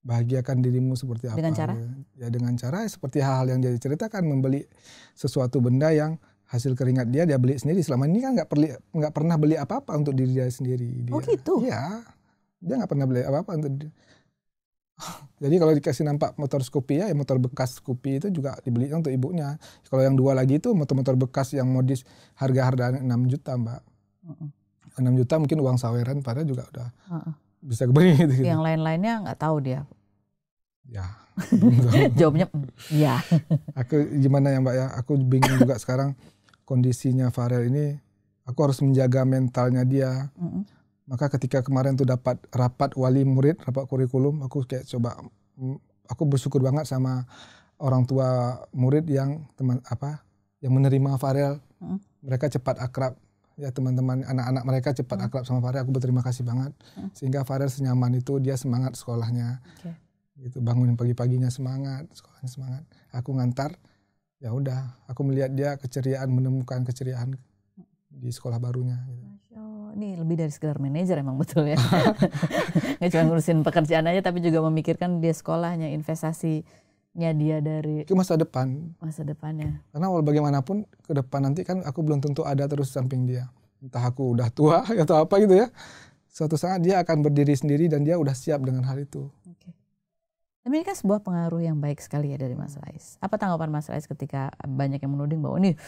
S1: bahagiakan dirimu seperti apa?
S2: Dengan cara?
S1: Ya dengan cara seperti hal-hal yang dia ceritakan, membeli sesuatu benda yang hasil keringat dia beli sendiri. Selama ini kan nggak pernah beli apa-apa untuk diri dia sendiri.
S2: Oh gitu?
S1: Iya, dia nggak pernah beli apa-apa untuk diri. Jadi kalau dikasih nampak motor Scoopy ya motor bekas Scoopy itu juga dibelinya untuk ibunya. Kalau yang dua lagi itu motor-motor bekas yang modis harga-harga 6 juta Mbak. 6 juta mungkin uang saweran padahal juga udah bisa kebeli gitu.
S2: Yang lain-lainnya nggak tahu dia.
S1: Ya.
S2: Jawabnya ya.
S1: Aku gimana ya Mbak ya, aku bingung juga sekarang kondisinya Farel ini, aku harus menjaga mentalnya dia. Maka ketika kemarin tuh dapat rapat wali murid, rapat kurikulum, aku kayak coba aku bersyukur banget sama orang tua murid yang yang menerima Farel. Mereka cepat akrab. Ya teman-teman anak-anak mereka cepat akrab sama Farel. Aku berterima kasih banget. Sehingga Farel senyaman itu, dia semangat sekolahnya. Gitu, bangunin pagi-paginya semangat, sekolahnya semangat. Aku ngantar, ya udah, aku melihat dia keceriaan, menemukan keceriaan di sekolah barunya. Gitu.
S2: Ini lebih dari sekedar manajer emang betul ya. Nggak cuma ngurusin pekerjaan aja, tapi juga memikirkan dia sekolahnya, investasinya dia dari
S1: ke masa depan.
S2: Masa depannya.
S1: Karena walau bagaimanapun ke depan nanti kan aku belum tentu ada terus samping dia. Entah aku udah tua atau apa gitu ya. Suatu saat dia akan berdiri sendiri dan dia udah siap dengan hal itu.
S2: Oke. Tapi ini kan sebuah pengaruh yang baik sekali ya dari Mas Rais. Apa tanggapan Mas Rais ketika banyak yang menuding bahwa ini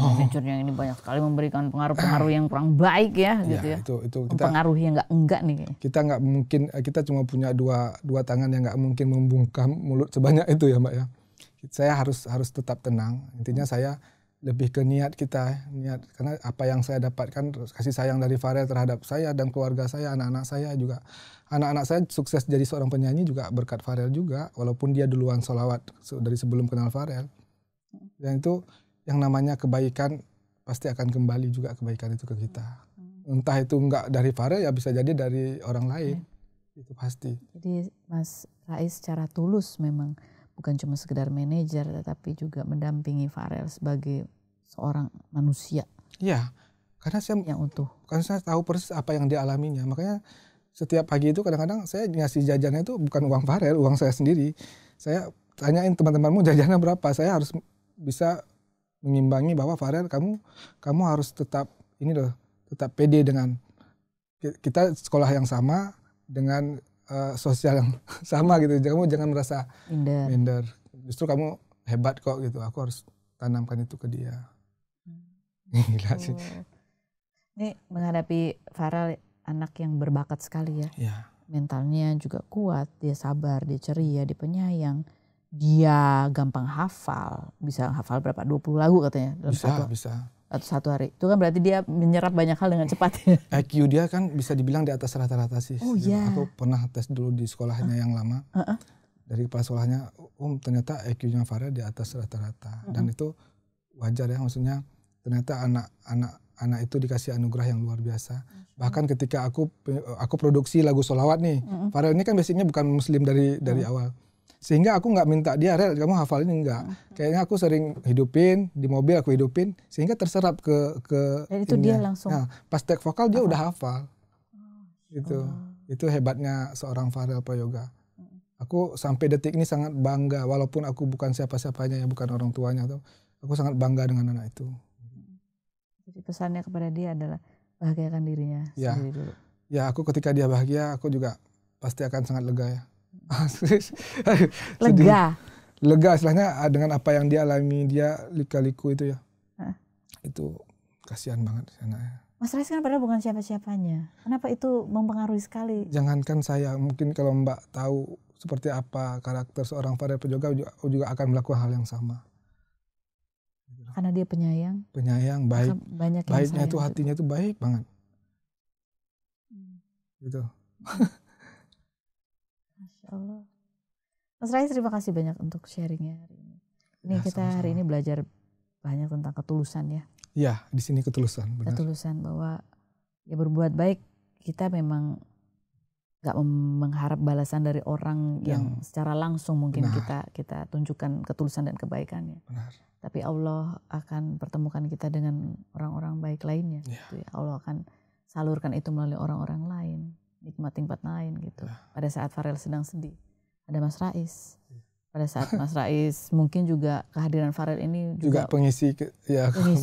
S2: manajer yang ini banyak sekali memberikan pengaruh-pengaruh yang kurang baik ya, gitu ya.
S1: Itu kita
S2: mempengaruhi yang enggak nih kayaknya.
S1: Kita nggak mungkin, kita cuma punya dua tangan yang nggak mungkin membungkam mulut sebanyak itu ya Mbak ya. Saya harus tetap tenang. Intinya saya lebih ke niat kita, karena apa yang saya dapatkan kasih sayang dari Farel terhadap saya dan keluarga saya, anak-anak saya juga. Anak-anak saya sukses jadi seorang penyanyi juga berkat Farel juga, walaupun dia duluan sholawat dari sebelum kenal Farel. Dan itu yang namanya kebaikan pasti akan kembali juga kebaikan itu ke kita. Entah itu enggak dari Farel ya bisa jadi dari orang lain. Itu pasti.
S2: Jadi Mas Rais secara tulus memang bukan cuma sekedar manajer, tetapi juga mendampingi Farel sebagai seorang manusia.
S1: Iya, karena saya
S2: yang utuh.
S1: Karena saya tahu persis apa yang dia alaminya. Makanya setiap pagi itu kadang-kadang saya ngasih jajannya itu bukan uang Farel, uang saya sendiri. Saya tanyain teman-temanmu jajannya berapa. Saya harus bisa mengimbangi bahwa Farel kamu harus tetap tetap pede dengan kita sekolah yang sama dengan sosial yang sama gitu. Kamu jangan merasa minder. Justru kamu hebat kok gitu. Aku harus tanamkan itu ke dia. Gila sih.
S2: Ini menghadapi Farel anak yang berbakat sekali ya. Mentalnya juga kuat, dia sabar, dia ceria, dia penyayang. Dia gampang hafal, bisa hafal berapa? 20 lagu katanya dalam satu hari. Itu kan berarti dia menyerap banyak hal dengan cepat.
S1: IQ dia kan bisa dibilang di atas rata-rata sih.
S2: Oh iya.
S1: Aku pernah tes dulu di sekolahnya yang lama. Dari kepala sekolahnya, ternyata IQ-nya Farel di atas rata-rata. Dan itu wajar ya, maksudnya ternyata anak itu dikasih anugerah yang luar biasa. Bahkan ketika aku produksi lagu sholawat nih, Farel ini kan basicnya bukan muslim dari awal. Sehingga aku nggak minta dia, Rel kamu hafal ini enggak. Kayaknya aku sering hidupin, di mobil aku hidupin, sehingga terserap ke
S2: dan itu dia langsung.
S1: Nah, pas take vokal dia udah hafal. Itu hebatnya seorang Farel Prayoga. Aku sampai detik ini sangat bangga, walaupun aku bukan siapa-siapanya, ya bukan orang tuanya, aku sangat bangga dengan anak itu.
S2: Jadi pesannya kepada dia adalah bahagiakan dirinya sendiri dulu.
S1: Ya, aku ketika dia bahagia, aku juga pasti akan sangat lega ya. Lega istilahnya dengan apa yang dia alami, dia lika-liku itu ya. Itu kasihan banget anaknya.
S2: Mas Rais kan padahal bukan siapa-siapanya. Kenapa itu mempengaruhi sekali?
S1: Jangankan saya, mungkin kalau Mbak tahu seperti apa karakter seorang Farel Prayoga, juga akan melakukan hal yang sama.
S2: Karena dia penyayang.
S1: Penyayang, baik. Baiknya itu hatinya itu baik banget. Gitu.
S2: Masya Allah. Mas Rais terima kasih banyak untuk sharingnya hari ini. Ini kita sama-sama. Hari ini belajar banyak tentang ketulusan ya.
S1: Iya, di sini ketulusan. Benar.
S2: Ketulusan bahwa ya berbuat baik kita memang gak mengharap balasan dari orang yang secara langsung mungkin kita tunjukkan ketulusan dan kebaikannya.
S1: Benar.
S2: Tapi Allah akan pertemukan kita dengan orang-orang baik lainnya. Gitu ya. Allah akan salurkan itu melalui orang-orang lain, nikmat lain gitu. Pada saat Farel sedang sedih, ada Mas Rais. Pada saat Mas Rais mungkin juga kehadiran Farel ini juga
S1: pengisi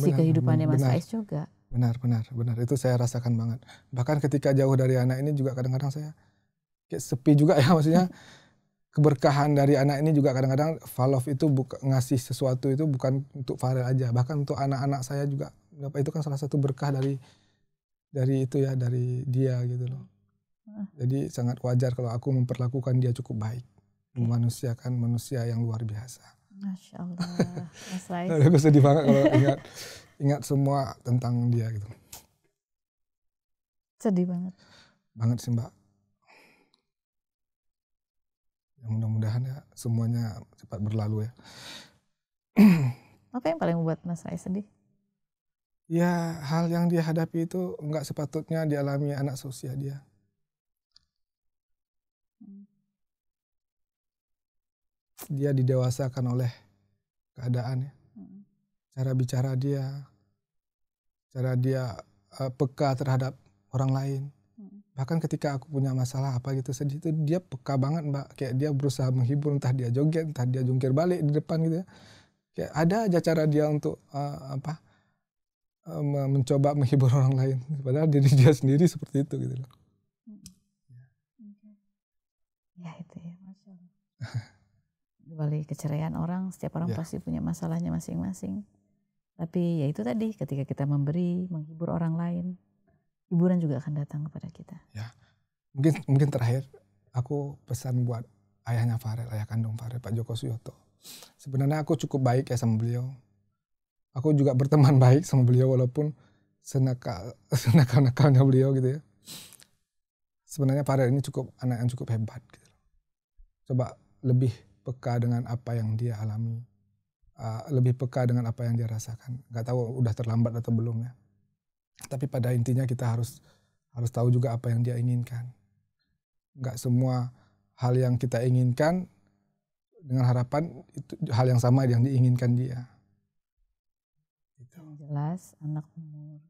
S2: kehidupannya Mas Rais juga.
S1: Benar. Itu saya rasakan banget. Bahkan ketika jauh dari anak ini juga kadang-kadang saya kayak sepi juga ya, maksudnya keberkahan dari anak ini juga kadang-kadang Falov itu ngasih sesuatu itu bukan untuk Farel aja, bahkan untuk anak-anak saya juga. Itu kan salah satu berkah dari itu ya, dari dia gitu loh. Jadi sangat wajar kalau aku memperlakukan dia cukup baik. Memanusiakan manusia yang luar biasa.
S2: Masya Allah, Mas Rais.
S1: Aku sedih banget kalau ingat semua tentang dia gitu.
S2: Sedih banget.
S1: Banget sih Mbak. mudah-mudahan ya semuanya cepat berlalu ya.
S2: Apa yang paling membuat Mas Rais sedih?
S1: Ya hal yang dia hadapi itu nggak sepatutnya dialami anak seusia dia. Dia didewasakan oleh keadaan ya. Cara bicara dia, cara dia peka terhadap orang lain. Bahkan ketika aku punya masalah apa gitu sedih itu dia peka banget Mbak. Kayak dia berusaha menghibur, entah dia joget, entah dia jungkir balik di depan gitu ya. Kayak ada aja cara dia untuk mencoba menghibur orang lain. Padahal diri dia sendiri seperti itu gitu loh.
S2: Ya itu ya, Masya Allah. Di balik keceriaan orang, setiap orang pasti punya masalahnya masing-masing. Tapi ya itu tadi, ketika kita memberi, menghibur orang lain, hiburan juga akan datang kepada kita. Ya,
S1: mungkin terakhir aku pesan buat ayahnya Farel, ayah kandung Farel, Pak Joko Suyoto. Sebenarnya aku cukup baik ya sama beliau. Aku juga berteman baik sama beliau walaupun senakal-nakalnya beliau gitu ya. Sebenarnya Farel ini anak yang cukup hebat gitu. Coba lebih peka dengan apa yang dia alami. Lebih peka dengan apa yang dia rasakan. Gak tahu udah terlambat atau belum ya. Tapi pada intinya kita harus tahu juga apa yang dia inginkan. Gak semua hal yang kita inginkan dengan harapan itu hal yang sama yang diinginkan dia.
S2: Gitu. Yang jelas anak umur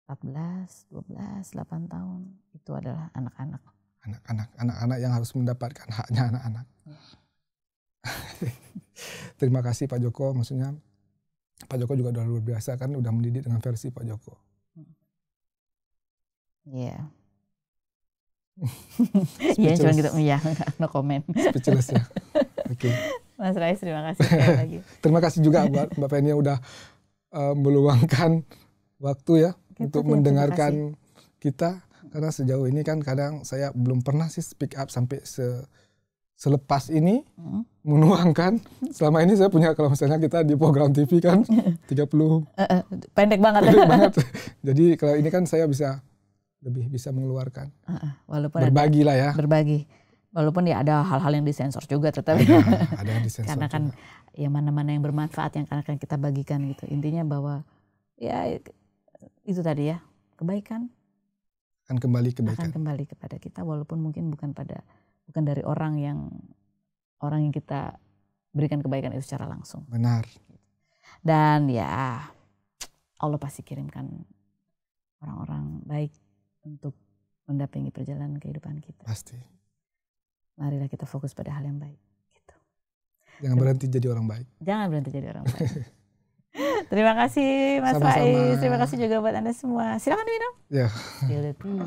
S2: 14, 12, 8 tahun itu adalah anak-anak.
S1: Anak-anak yang harus mendapatkan haknya anak-anak. Terima kasih Pak Joko, maksudnya Pak Joko juga udah luar biasa kan, udah mendidik dengan versi Pak Joko.
S2: Iya. Iya cuma gitu, iya, no comment.
S1: Speechless ya. Oke.
S2: Mas Rais terima kasih sekali lagi.
S1: Terima kasih juga buat Mbak Penny yang udah meluangkan waktu ya untuk mendengarkan kita. Karena sejauh ini kan kadang saya belum pernah sih speak up sampai selepas ini menuangkan. Selama ini saya punya, kalau misalnya kita di program TV kan 30
S2: pendek banget.
S1: Jadi kalau ini kan saya lebih bisa mengeluarkan.
S2: Walaupun
S1: berbagi lah ya.
S2: Berbagi. Walaupun ya ada hal-hal yang disensor juga tetap.
S1: Ada yang disensor.
S2: Karena kan ya mana-mana yang bermanfaat yang akan kita bagikan gitu. Intinya bahwa ya itu tadi ya, kebaikan
S1: akan kembali
S2: kepada kita, walaupun mungkin bukan dari orang yang kita berikan kebaikan itu secara langsung.
S1: Benar.
S2: Dan ya Allah pasti kirimkan orang-orang baik untuk mendampingi perjalanan kehidupan kita.
S1: Pasti.
S2: Marilah kita fokus pada hal yang baik. Gitu.
S1: Jangan berhenti jadi orang baik.
S2: Jangan berhenti jadi orang baik. Terima kasih Mas Rais. Terima kasih juga buat Anda semua. Silakan diminum.
S1: Ya.
S2: Spill the tea.